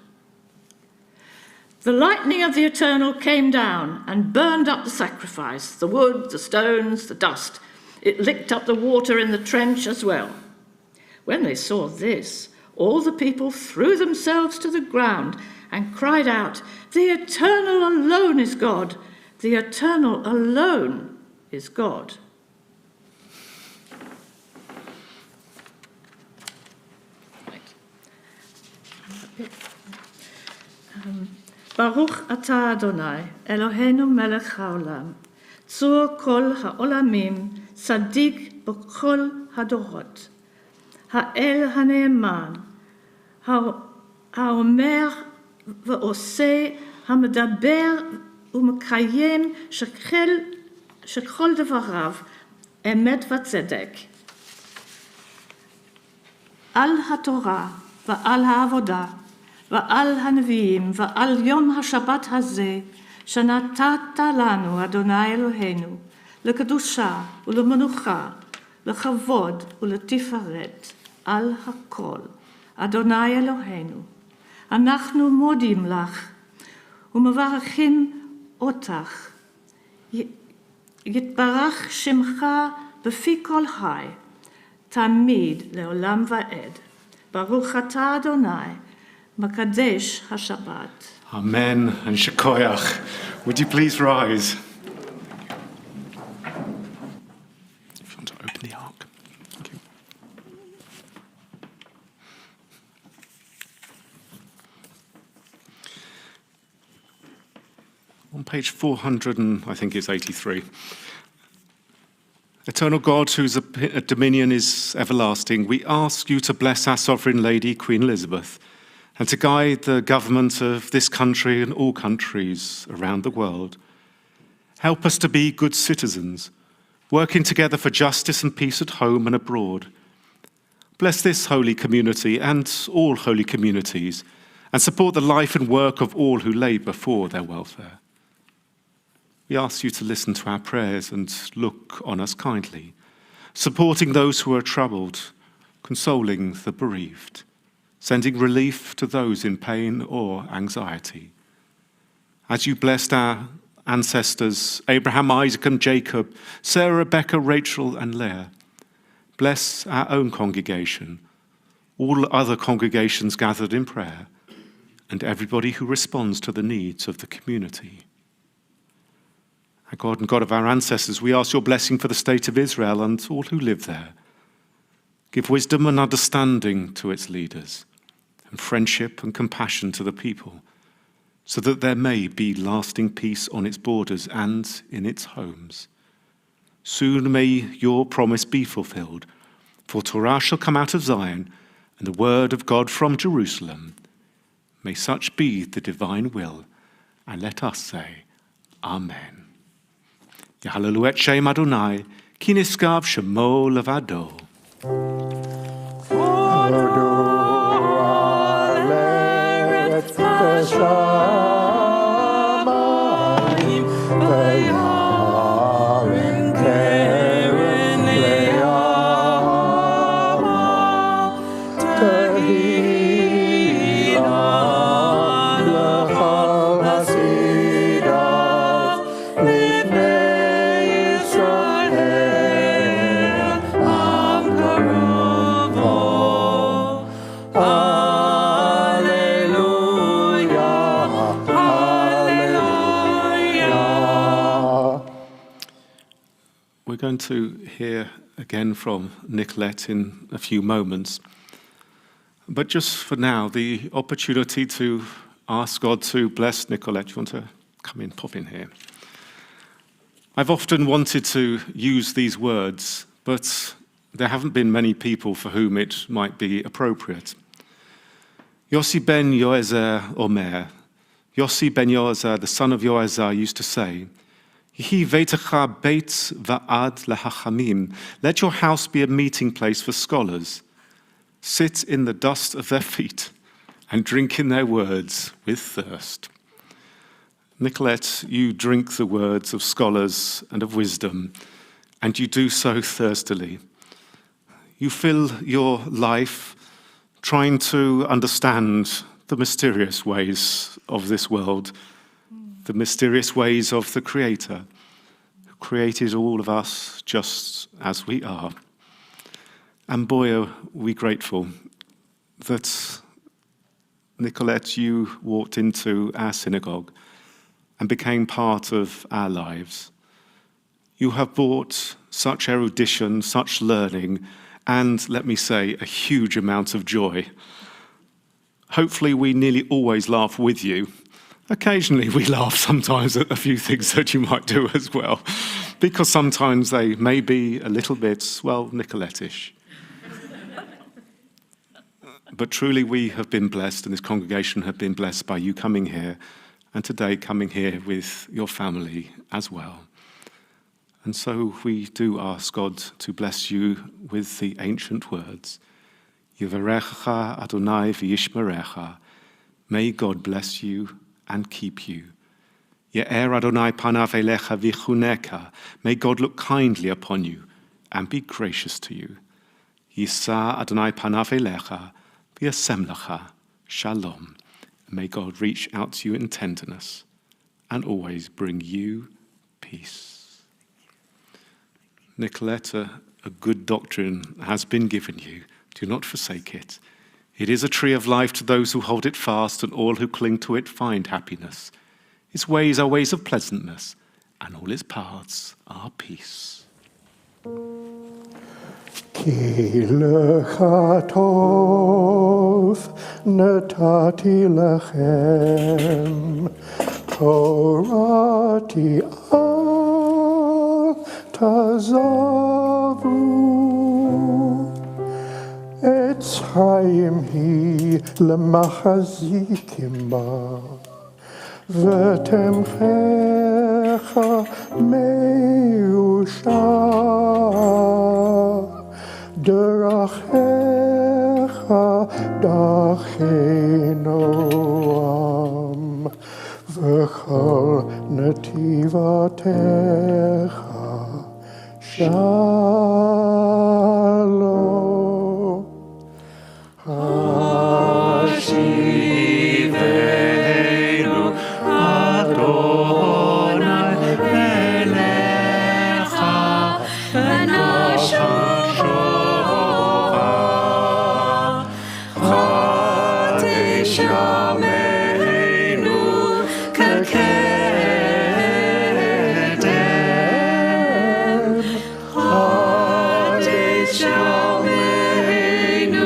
The lightning of the Eternal came down and burned up the sacrifice, the wood, the stones, the dust. It licked up the water in the trench as well. When they saw this, all the people threw themselves to the ground and cried out, "The Eternal alone is God! The Eternal alone is God." ברוך אתה אדוני, אלוהינו מלך העולם, צור כל העולמים, צדיק בכל הדורות. האל הנאמן, האומר ועושה, המדבר ומקיים שכל דבריו אמת וצדק. על התורה ועל העבודה ועל הנביאים ועל יום השבת הזה שנתת לנו, אדוני אלוהינו, לקדושה ולמנוחה, לכבוד ולתפארת, על הכל. אדוני אלוהינו, אנחנו מודים לך ומברכים אותך. יתברך שמך בפי כל חי, תמיד לעולם ועד. ברוך אתה אדוני, מקדש השבת. Amen and Shekoyach. Would you please rise? If you want to open the ark. Thank you. On page 400, and I think it's 83. Eternal God, whose dominion is everlasting, we ask you to bless our sovereign lady, Queen Elizabeth, and to guide the government of this country and all countries around the world. Help us to be good citizens, working together for justice and peace at home and abroad. Bless this holy community and all holy communities, and support the life and work of all who labour for their welfare. We ask you to listen to our prayers and look on us kindly, supporting those who are troubled, consoling the bereaved, sending relief to those in pain or anxiety. As you blessed our ancestors, Abraham, Isaac and Jacob, Sarah, Rebecca, Rachel and Leah, bless our own congregation, all other congregations gathered in prayer, and everybody who responds to the needs of the community. Our God and God of our ancestors, we ask your blessing for the state of Israel and all who live there. Give wisdom and understanding to its leaders, and friendship and compassion to the people, so that there may be lasting peace on its borders and in its homes. Soon may your promise be fulfilled, for Torah shall come out of Zion, and the word of God from Jerusalem. May such be the divine will, and let us say, Amen. Yahallelu et Shem Adonai, ki niskav shemo levado. We're going to hear again from Nicolette in a few moments. But just for now, the opportunity to ask God to bless Nicolette. You want to come in, pop in here? I've often wanted to use these words, but there haven't been many people for whom it might be appropriate. Yossi ben Yoezer Omer, Yossi ben Yoezer, the son of Yoezer, used to say, Yehi veitecha beit va'ad lehachamim. Let your house be a meeting place for scholars. Sit in the dust of their feet and drink in their words with thirst. Nicolette, you drink the words of scholars and of wisdom, and you do so thirstily. You fill your life trying to understand the mysterious ways of this world, the mysterious ways of the Creator, who created all of us just as we are. And boy, are we grateful that, Nicolette, you walked into our synagogue and became part of our lives. You have brought such erudition, such learning, and, let me say, a huge amount of joy Hopefully we nearly always laugh with you. Occasionally we laugh sometimes at a few things that you might do as well, because sometimes they may be a little bit, well, Nicolette-ish. But truly we have been blessed, and this congregation have been blessed by you coming here, and today coming here with your family as well. And so we do ask God to bless you with the ancient words. Yivarecha Adonai v'yishmerecha. May God bless you and keep you. Ye'er Adonai panav elecha v'chuneka. May God look kindly upon you and be gracious to you. Yisa Adonai panav elecha v'yasem lecha. Shalom. May God reach out to you in tenderness and always bring you peace. Nicolette, a good doctrine has been given you. Do not forsake it. It is a tree of life to those who hold it fast, and all who cling to it find happiness. Its ways are ways of pleasantness, and all its paths are peace. Ki lecha tov natati lechem, Torati al tazavu. Etz chaim hi lemachazikim ba, v'temchecha meusha, derachecha dachei noam, v'chol netivatecha shalom. Hashivenu Adonai elecha v'nashuva v'teshamenu k'kedem v'teshamenu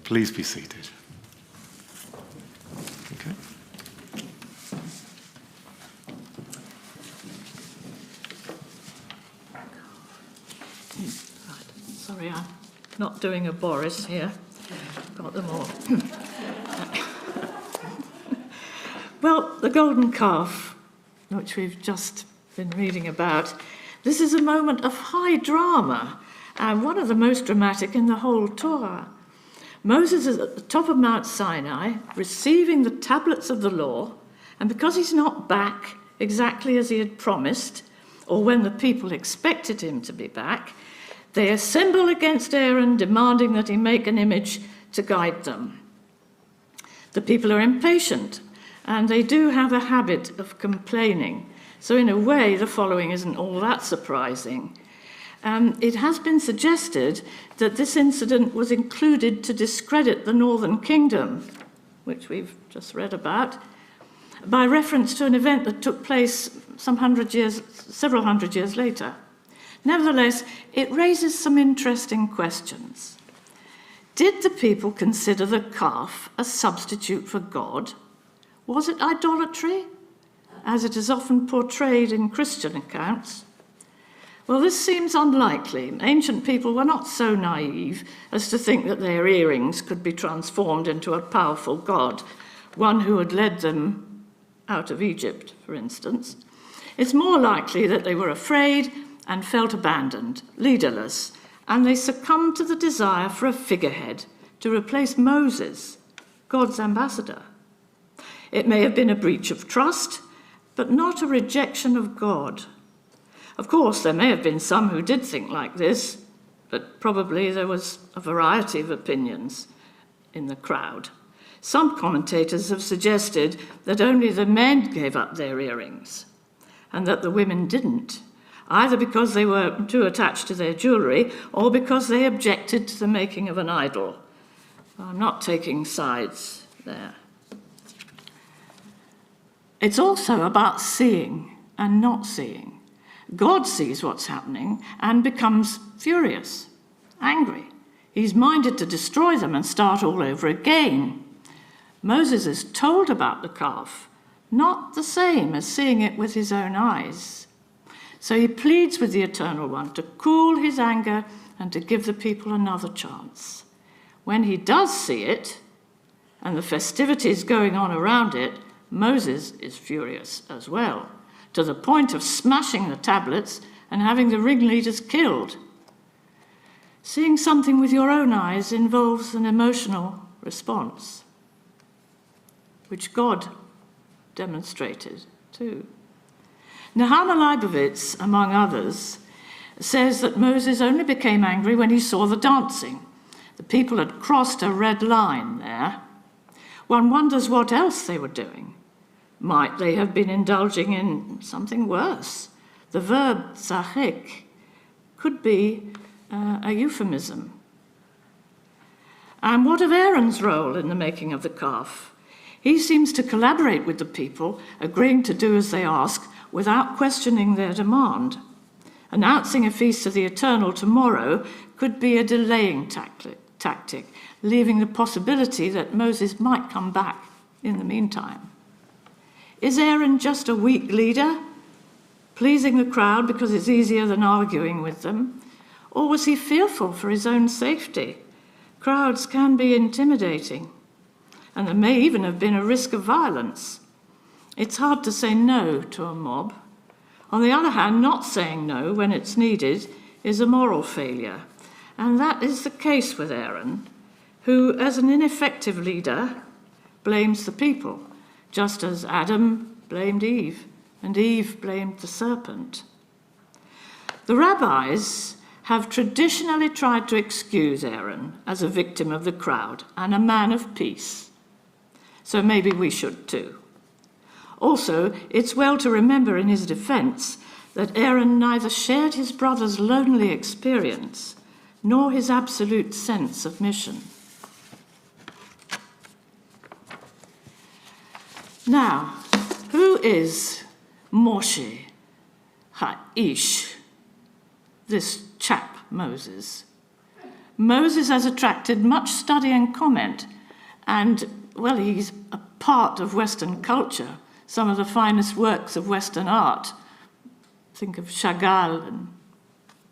Please be seated. Okay. Right. Sorry, I'm not doing a Boris here. Got them all. Well, the golden calf, which we've just been reading about, this is a moment of high drama and one of the most dramatic in the whole Torah. Moses is at the top of Mount Sinai, receiving the tablets of the law, and because he's not back exactly as he had promised, or when the people expected him to be back, they assemble against Aaron, demanding that he make an image to guide them. The people are impatient, and they do have a habit of complaining. So in a way, the following isn't all that surprising. It has been suggested that this incident was included to discredit the Northern Kingdom, which we've just read about, by reference to an event that took place several hundred years later. Nevertheless, it raises some interesting questions. Did the people consider the calf a substitute for God? Was it idolatry, as it is often portrayed in Christian accounts? Well, this seems unlikely. Ancient people were not so naive as to think that their earrings could be transformed into a powerful god, one who had led them out of Egypt, for instance. It's more likely that they were afraid and felt abandoned, leaderless, and they succumbed to the desire for a figurehead to replace Moses, God's ambassador. It may have been a breach of trust, but not a rejection of God. Of course, there may have been some who did think like this, but probably there was a variety of opinions in the crowd. Some commentators have suggested that only the men gave up their earrings, and that the women didn't, either because they were too attached to their jewellery or because they objected to the making of an idol. I'm not taking sides there. It's also about seeing and not seeing. God sees what's happening and becomes furious, angry. He's minded to destroy them and start all over again. Moses is told about the calf, not the same as seeing it with his own eyes. So he pleads with the Eternal One to cool his anger and to give the people another chance. When he does see it, and the festivities going on around it, Moses is furious as well, to the point of smashing the tablets and having the ringleaders killed. Seeing something with your own eyes involves an emotional response, which God demonstrated too. Nehemiah Leibovitz, among others, says that Moses only became angry when he saw the dancing. The people had crossed a red line there. One wonders what else they were doing. Might they have been indulging in something worse? The verb tzachek could be a euphemism. And what of Aaron's role in the making of the calf? He seems to collaborate with the people, agreeing to do as they ask without questioning their demand. Announcing a feast of the Eternal tomorrow could be a delaying tactic, leaving the possibility that Moses might come back in the meantime. Is Aaron just a weak leader, pleasing the crowd because it's easier than arguing with them? Or was he fearful for his own safety? Crowds can be intimidating, and there may even have been a risk of violence. It's hard to say no to a mob. On the other hand, not saying no when it's needed is a moral failure, and that is the case with Aaron, who, as an ineffective leader, blames the people, just as Adam blamed Eve, and Eve blamed the serpent. The rabbis have traditionally tried to excuse Aaron as a victim of the crowd and a man of peace. So maybe we should too. Also, it's well to remember in his defense that Aaron neither shared his brother's lonely experience nor his absolute sense of mission. Now, who is Moshe Ha'ish, this chap Moses? Moses has attracted much study and comment, and, well, he's a part of Western culture, some of the finest works of Western art. Think of Chagall and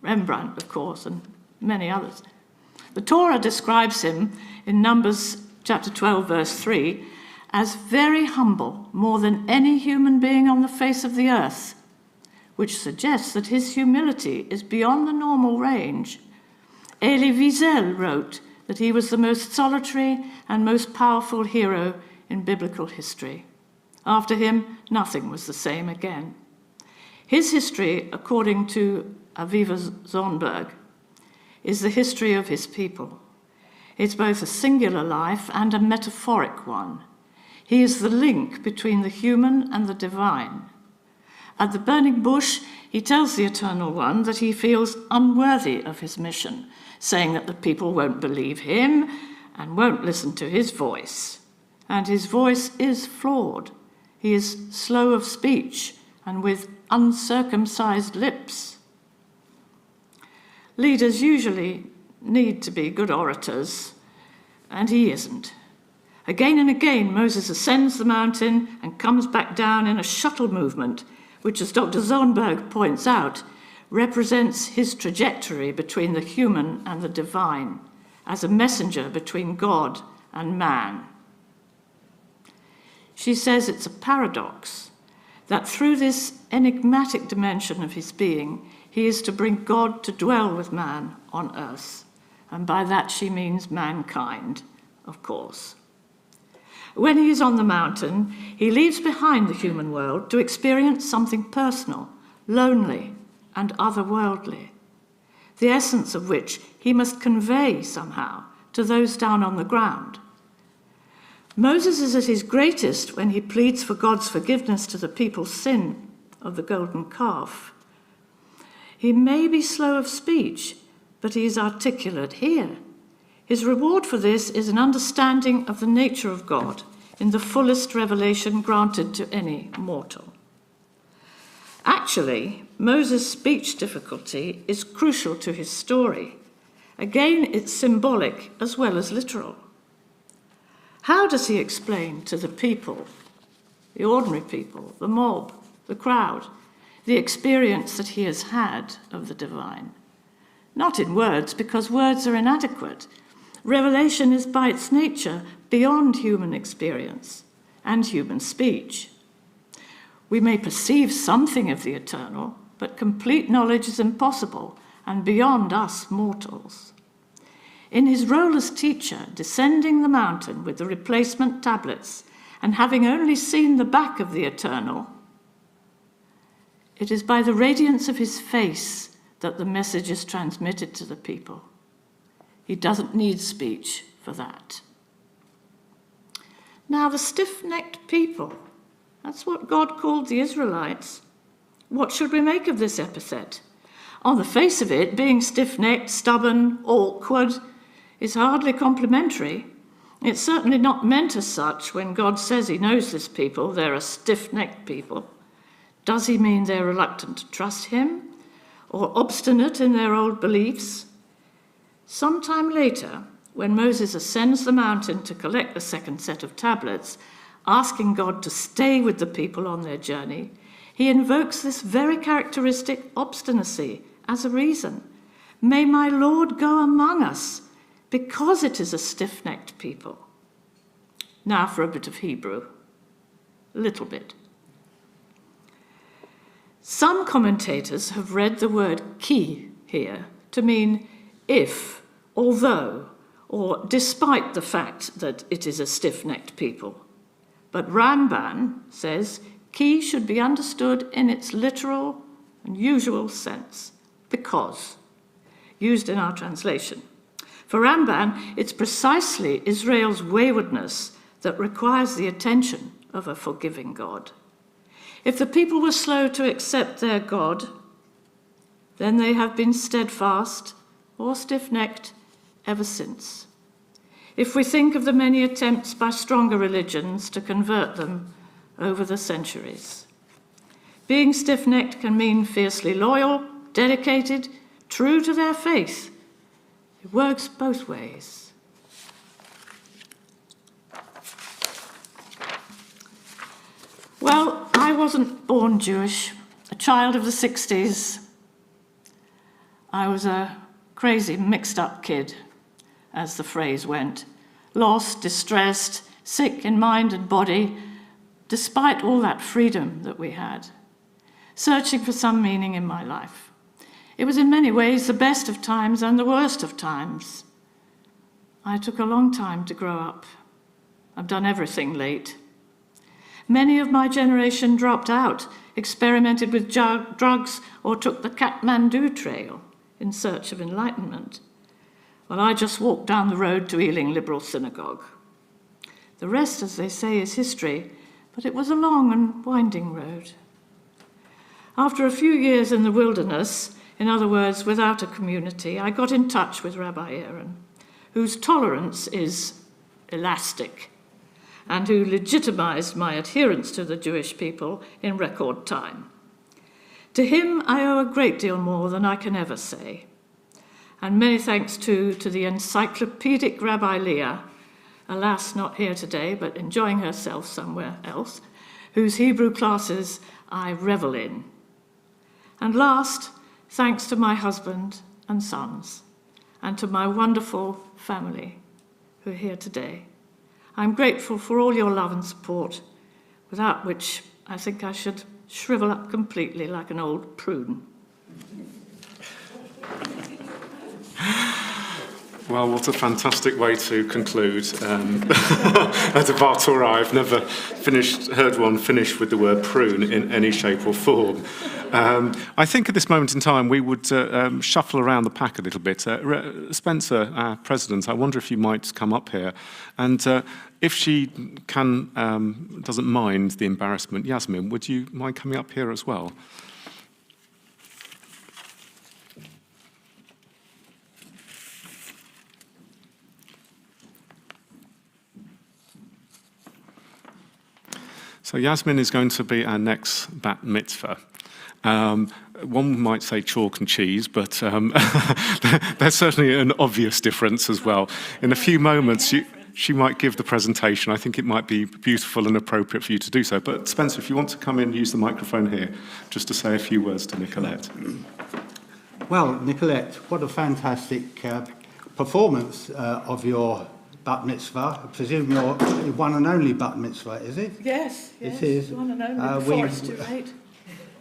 Rembrandt, of course, and many others. The Torah describes him in Numbers chapter 12, verse 3, as very humble, more than any human being on the face of the earth, which suggests that his humility is beyond the normal range. Elie Wiesel wrote that he was the most solitary and most powerful hero in biblical history. After him, nothing was the same again. His history, according to Aviva Zornberg, is the history of his people. It's both a singular life and a metaphoric one. He is the link between the human and the divine. At the burning bush, he tells the Eternal One that he feels unworthy of his mission, saying that the people won't believe him and won't listen to his voice. And his voice is flawed. He is slow of speech and with uncircumcised lips. Leaders usually need to be good orators, and he isn't. Again and again, Moses ascends the mountain and comes back down in a shuttle movement, which, as Dr. Zornberg points out, represents his trajectory between the human and the divine, as a messenger between God and man. She says it's a paradox that through this enigmatic dimension of his being, he is to bring God to dwell with man on earth. And by that she means mankind, of course. When he is on the mountain, he leaves behind the human world to experience something personal, lonely, and otherworldly, the essence of which he must convey somehow to those down on the ground. Moses is at his greatest when he pleads for God's forgiveness to the people's sin of the golden calf. He may be slow of speech, but he is articulate here. His reward for this is an understanding of the nature of God, in the fullest revelation granted to any mortal. Actually, Moses' speech difficulty is crucial to his story. Again, it's symbolic as well as literal. How does he explain to the people, the ordinary people, the mob, the crowd, the experience that he has had of the divine? Not in words, because words are inadequate. Revelation is by its nature beyond human experience and human speech. We may perceive something of the eternal, but complete knowledge is impossible and beyond us mortals. In his role as teacher, descending the mountain with the replacement tablets and having only seen the back of the eternal, it is by the radiance of his face that the message is transmitted to the people. He doesn't need speech for that. Now, the stiff-necked people, that's what God called the Israelites. What should we make of this epithet? On the face of it, being stiff-necked, stubborn, awkward is hardly complimentary. It's certainly not meant as such when God says he knows this people, they're a stiff-necked people. Does he mean they're reluctant to trust him or obstinate in their old beliefs? Sometime later, when Moses ascends the mountain to collect the second set of tablets, asking God to stay with the people on their journey, he invokes this very characteristic obstinacy as a reason. May my Lord go among us, because it is a stiff-necked people. Now for a bit of Hebrew. A little bit. Some commentators have read the word ki here to mean if, although, or despite the fact that it is a stiff-necked people. But Ramban says ki should be understood in its literal and usual sense, because, used in our translation. For Ramban, it's precisely Israel's waywardness that requires the attention of a forgiving God. If the people were slow to accept their God, then they have been steadfast or stiff-necked ever since. If we think of the many attempts by stronger religions to convert them over the centuries. Being stiff-necked can mean fiercely loyal, dedicated, true to their faith. It works both ways. Well, I wasn't born Jewish, a child of the 60s. I was a crazy, mixed-up kid, as the phrase went, lost, distressed, sick in mind and body, despite all that freedom that we had, searching for some meaning in my life. It was in many ways the best of times and the worst of times. I took a long time to grow up. I've done everything late. Many of my generation dropped out, experimented with drugs, or took the Kathmandu trail in search of enlightenment. Well, I just walked down the road to Ealing Liberal Synagogue. The rest, as they say, is history, but it was a long and winding road. After a few years in the wilderness, in other words, without a community, I got in touch with Rabbi Aaron, whose tolerance is elastic, and who legitimized my adherence to the Jewish people in record time. To him, I owe a great deal more than I can ever say. And many thanks, too, to the encyclopedic Rabbi Leah, alas, not here today, but enjoying herself somewhere else, whose Hebrew classes I revel in. And last, thanks to my husband and sons, and to my wonderful family who are here today. I'm grateful for all your love and support, without which I think I should shrivel up completely like an old prune. Well, what a fantastic way to conclude. At a bar Torah, I've never heard one finish with the word prune in any shape or form. I think at this moment in time we would shuffle around the pack a little bit. Spencer, our president, I wonder if you might come up here. And if she doesn't mind the embarrassment, Yasmin, would you mind coming up here as well? So Yasmin is going to be our next bat mitzvah. One might say chalk and cheese, but there's certainly an obvious difference as well. In a few moments, she might give the presentation. I think it might be beautiful and appropriate for you to do so. But Spencer, if you want to come in, use the microphone here, just to say a few words to Nicolette. Well, Nicolette, what a fantastic performance of your bat mitzvah. I presume your one and only bat mitzvah, is it? Yes, It is. one and only, before it's too late.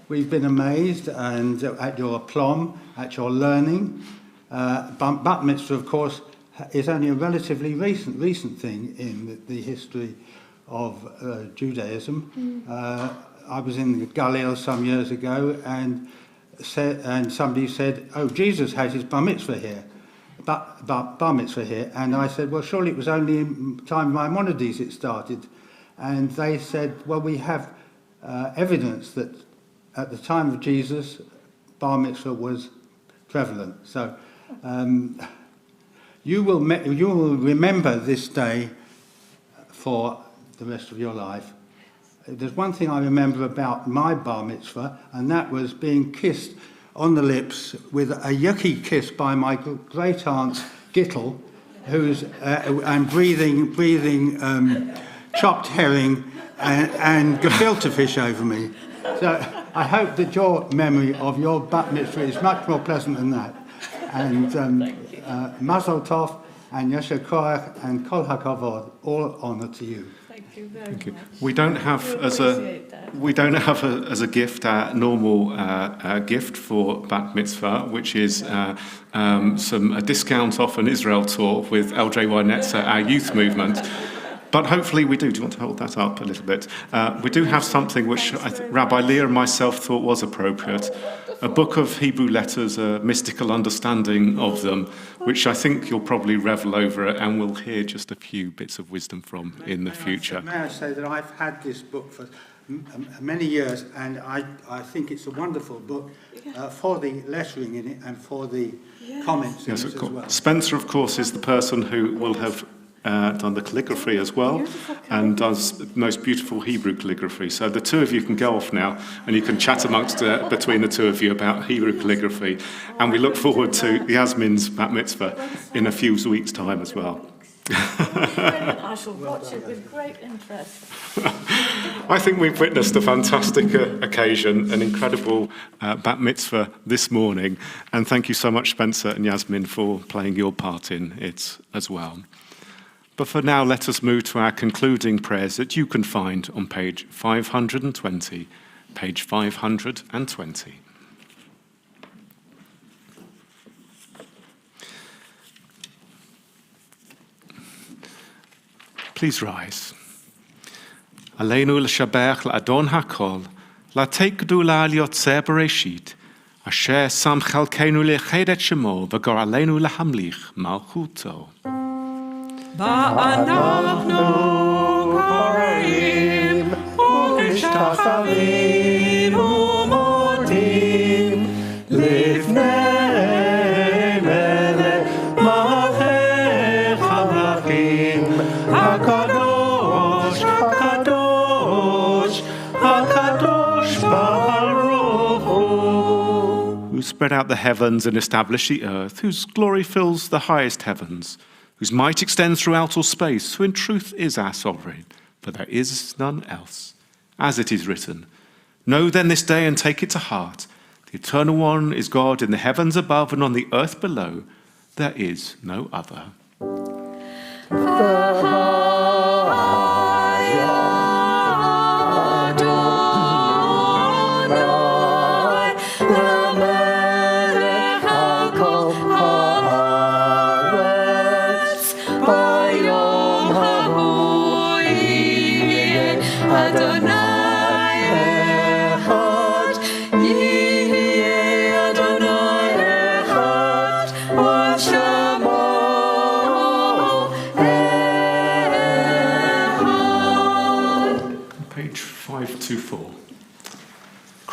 We've been amazed and at your aplomb, at your learning. Bat mitzvah, of course, is only a relatively recent thing in the history of Judaism. I was in Galileo some years ago, and somebody said, "Oh, Jesus had his bar mitzvah here, bar mitzvah here," and I said, "Well, surely it was only in time of Maimonides it started," and they said, "Well, we have evidence that at the time of Jesus, bar mitzvah was prevalent." So. You will remember this day for the rest of your life. There's one thing I remember about my bar mitzvah, and that was being kissed on the lips with a yucky kiss by my great aunt Gittel, who's and breathing chopped herring and gefilte fish over me. So I hope that your memory of your bat mitzvah is much more pleasant than that. And Mazel Tov and Yasher Koach and Kol HaKavod, all honour to you. Thank you very much. We don't have as a gift a normal gift for bat mitzvah, which is a discount off an Israel tour with LJY Netzer, our youth movement. But hopefully we do. Do you want to hold that up a little bit? We do have something which Rabbi Leah and myself thought was appropriate. A book of Hebrew letters, a mystical understanding of them, which I think you'll probably revel over and we'll hear just a few bits of wisdom from in the future. May I say that I've had this book for many years, and I think it's a wonderful book for the lettering in it and for the comments in it as well. Spencer, of course, is the person who will have done the calligraphy as well, and does the most beautiful Hebrew calligraphy. So the two of you can go off now, and you can chat amongst between the two of you about Hebrew calligraphy. And we look forward to Yasmin's bat mitzvah in a few weeks' time as well. I shall watch it with great interest. I think we've witnessed a fantastic occasion, an incredible bat mitzvah this morning, and thank you so much, Spencer and Yasmin, for playing your part in it as well. But for now, let us move to our concluding prayers that you can find on page 520. Page 520. Please rise. Aleinu l'shabech la'adon hakol, la'teikdu la'aliotze bereshit, asher sam chalkeinu le'ched et shemo, v'gor aleinu lahamlich malchuto. ואנחנו קוראים ומשתחווים ומודים לפני מלך מלכי המלכים הקדוש הקדוש הקדוש ברוך הוא. Who spread out the heavens and established the earth, whose glory fills the highest heavens, whose might extends throughout all space, who in truth is our sovereign, for there is none else. As it is written, know then this day and take it to heart, the Eternal One is God in the heavens above and on the earth below. There is no other.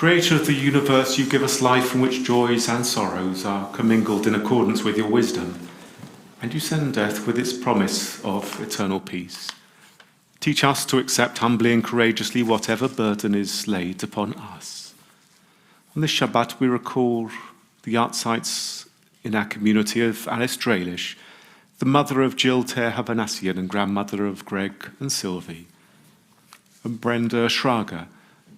Creator of the universe, you give us life in which joys and sorrows are commingled in accordance with your wisdom, and you send death with its promise of eternal peace. Teach us to accept humbly and courageously whatever burden is laid upon us. On this Shabbat, we recall the yahrzeit in our community of Alice Dralish, the mother of Jill Ter Habanassian and grandmother of Greg and Sylvie, and Brenda Schrager,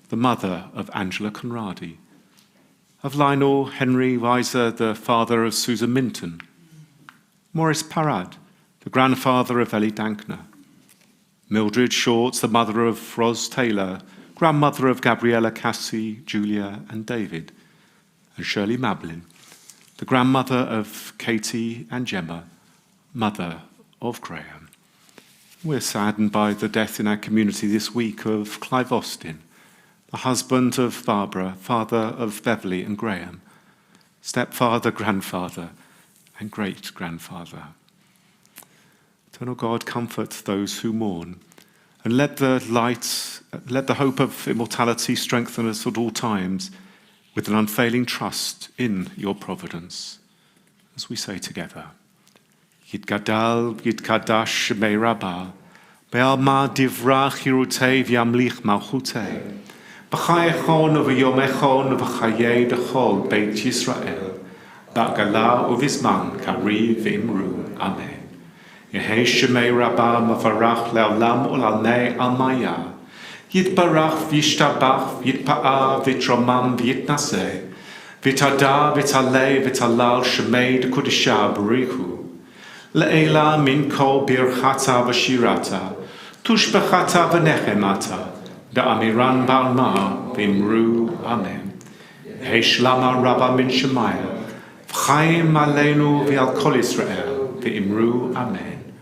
the mother of Angela Conradi, of Lionel Henry Weiser, the father of Susan Minton, Maurice Parad, the grandfather of Ellie Dankner, Mildred Shorts, the mother of Ros Taylor, grandmother of Gabriella Cassie, Julia and David, and Shirley Mablin, the grandmother of Katie and Gemma, mother of Graham. We're saddened by the death in our community this week of Clive Austin, the husband of Barbara, father of Beverly and Graham, stepfather, grandfather, and great-grandfather. Eternal God, comfort those who mourn, and let the hope of immortality strengthen us at all times with an unfailing trust in your providence. As we say together, Yitgadal, Yitkadash, Shemei Rabbah, Be'alma divrach hirutei v'yamlich malchutei, B'chayechon u'v'yomechon u'v'chayei d'chol Beit Yisrael, Ba'gala u'vizman kari v'imru. Amen. Yehei Shemei Rabbah mavarach le'olam u'lalnei almaya, Yitbarach v'yishtabach v'yitpa'a v'yitromam v'yitnaseh, v'yitada v'yitalei v'yitalal Shemei d'kodisha b'richu, Le'ela min kol birchata v'shirata, tushbechata v'nechemata, Da'amiran ba'alma v'imru. Amen. Yehei shlama Rabbah min Shemaya, v'chaim aleinu v'al kol Yisrael v'imru. Amen.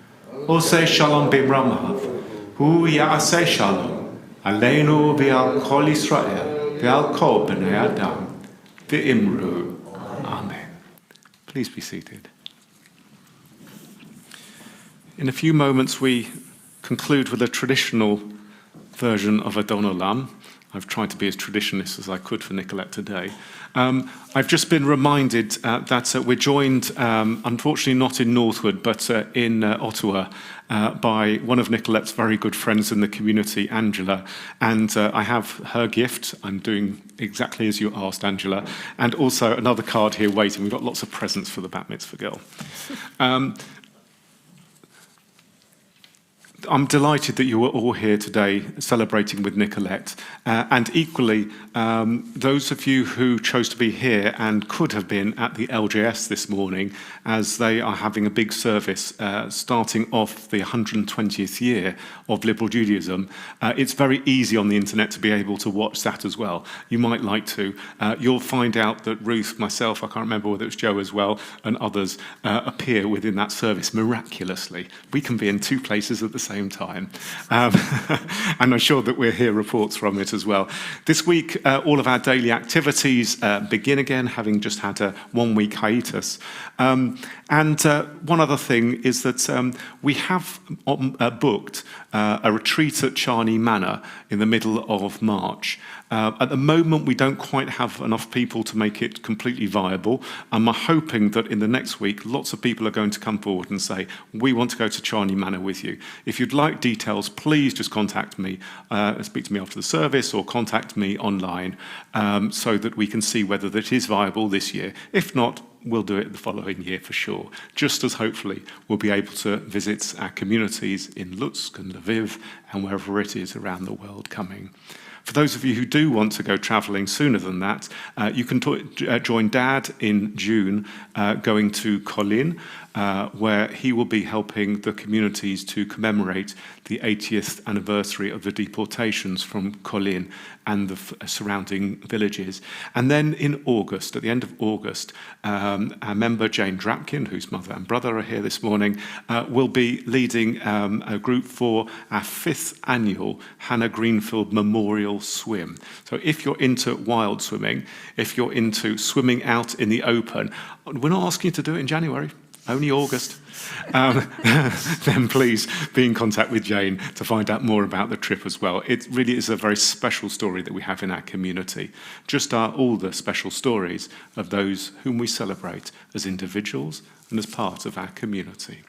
Osei shalom b'imramav, hu ya'asei shalom, aleinu v'al kol Yisrael v'al kol b'nei Adam v'imru. Amen. Please be seated. In a few moments, we conclude with a traditional version of Adon Olam. I've tried to be as traditionalist as I could for Nicolette today. I've just been reminded that we're joined, unfortunately not in Northwood, but in Ottawa, by one of Nicolette's very good friends in the community, Angela. And I have her gift. I'm doing exactly as you asked, Angela. And also another card here waiting. We've got lots of presents for the Bat Mitzvah girl. I'm delighted that you are all here today celebrating with Nicolette. And equally, those of you who chose to be here and could have been at the LJS this morning, as they are having a big service starting off the 120th year of liberal Judaism. It's very easy on the internet to be able to watch that as well. You might like to. You'll find out that Ruth, myself, I can't remember whether it's Joe as well, and others appear within that service miraculously. We can be in two places at the same time. And I'm sure that we'll hear reports from it as well. This week, all of our daily activities begin again, having just had a 1-week hiatus. And one other thing is that we have booked a retreat at Charney Manor in the middle of March. At the moment, we don't quite have enough people to make it completely viable. I'm hoping that in the next week, lots of people are going to come forward and say, we want to go to Charney Manor with you. If you'd like details, please just contact me, speak to me after the service, or contact me online so that we can see whether that is viable this year. If not, we'll do it the following year for sure, just as hopefully we'll be able to visit our communities in Lutsk and Lviv and wherever it is around the world coming. For those of you who do want to go travelling sooner than that, you can join Dad in June going to Colin, where he will be helping the communities to commemorate the 80th anniversary of the deportations from Colin and the surrounding villages. And then in August, at the end of August, our member Jane Drapkin, whose mother and brother are here this morning, will be leading a group for our 5th annual Hannah Greenfield Memorial Swim. So if you're into wild swimming, if you're into swimming out in the open, we're not asking you to do it in January. Only August, then please be in contact with Jane to find out more about the trip as well. It really is a very special story that we have in our community. Just are all the special stories of those whom we celebrate as individuals and as part of our community.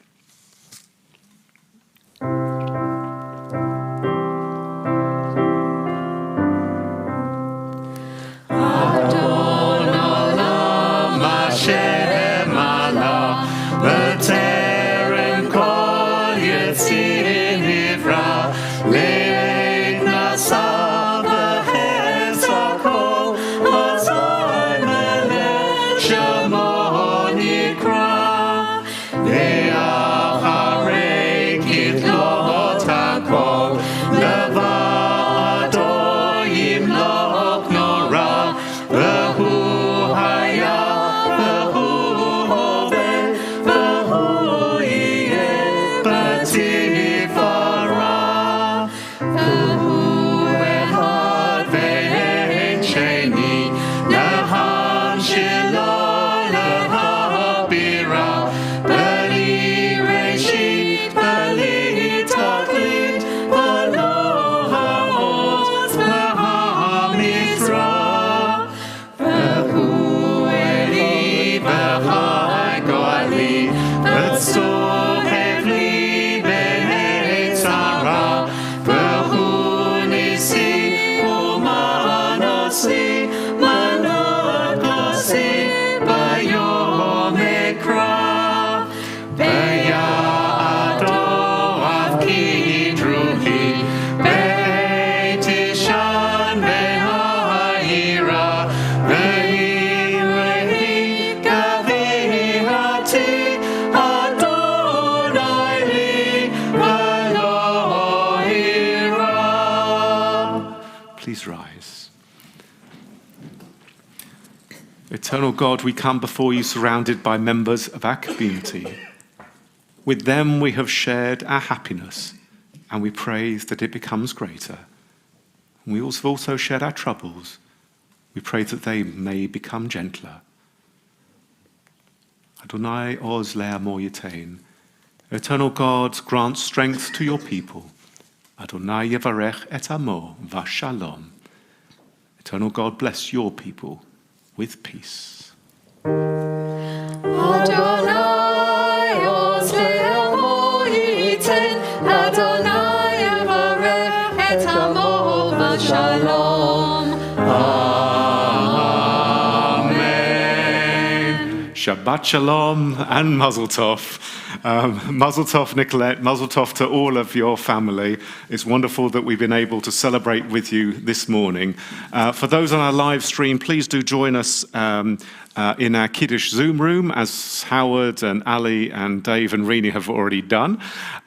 Rehi, Rehi, Gavi, Hati, Adonai li, Elohi Ra. Please rise. Eternal God, we come before you surrounded by members of our community. With them we have shared our happiness, and we pray that it becomes greater. We have also shared our troubles. We pray that they may become gentler. Adonai oz le'amor yitain. Eternal God, grant strength to your people. Adonai yevarech et amo v'shalom. Eternal God, bless your people with peace. Adonai oz le'amor yitain. Adonai yevarech et amo v'shalom. Amen. Shabbat shalom and mazel tov. Mazel tov, Nicolette. Mazel tov to all of your family. It's wonderful that we've been able to celebrate with you this morning. For those on our live stream, please do join us in our Kiddush Zoom room, as Howard and Ali and Dave and Rini have already done.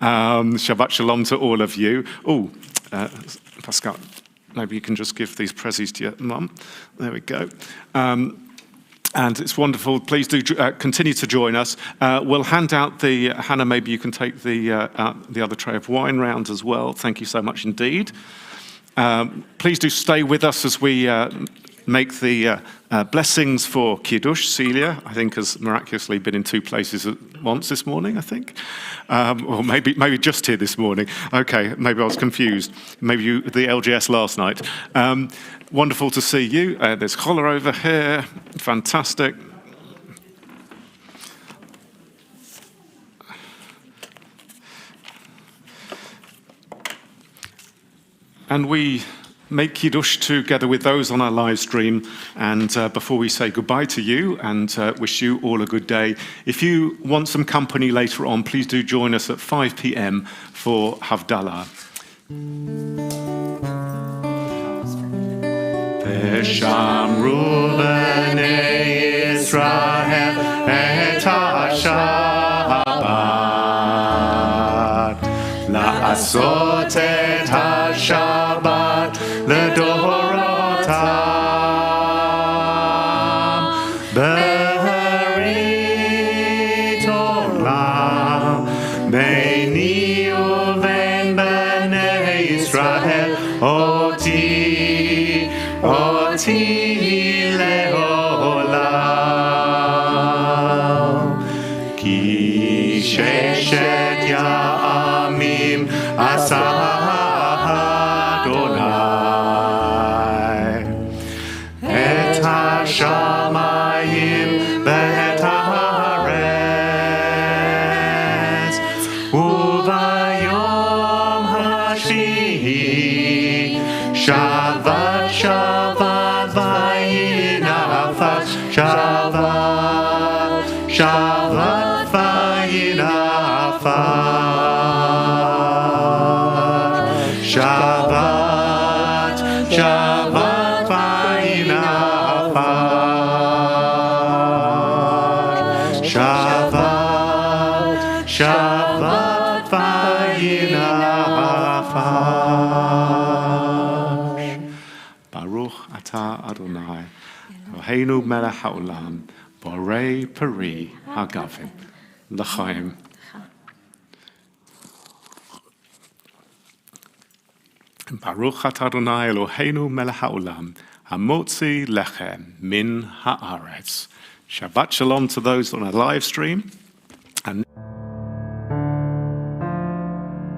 Shabbat shalom to all of you. Pascal, maybe you can just give these prezzies to your mum. There we go. And it's wonderful. Please do continue to join us. We'll hand out the, Hannah, maybe you can take the other tray of wine round as well. Thank you so much indeed. Please do stay with us as we make the blessings for Kiddush. Celia, I think, has miraculously been in two places at once this morning, I think. Or maybe just here this morning. Okay, maybe I was confused. Maybe you, the LGS last night. Wonderful to see you. There's Chola over here. Fantastic. And we make Kiddush together with those on our live stream. And before we say goodbye to you and wish you all a good day, if you want some company later on, please do join us at 5 p.m. for Havdalah. Veshamru b'nei Yisrael et ha-Shabbat la'asot et ha-Shabbat לדורותם ברית עולם ביני ובין בני ישראל אותי לעולם כי ששת ימים עשה השמיים ואת הארץ וביום השביעי שבת שבת ויהי נפש שבת שבת ויהי נפש שבת שבת ויהי Shabbat, Shabbat, vayinafash. Baruch atah Adonai, Eloheinu melech haolam, borei peri hagavim, l'chaim. Baruch atah Adonai, Eloheinu melech haolam, hamotzi lechem min haaretz. Shabbat shalom to those on our live stream.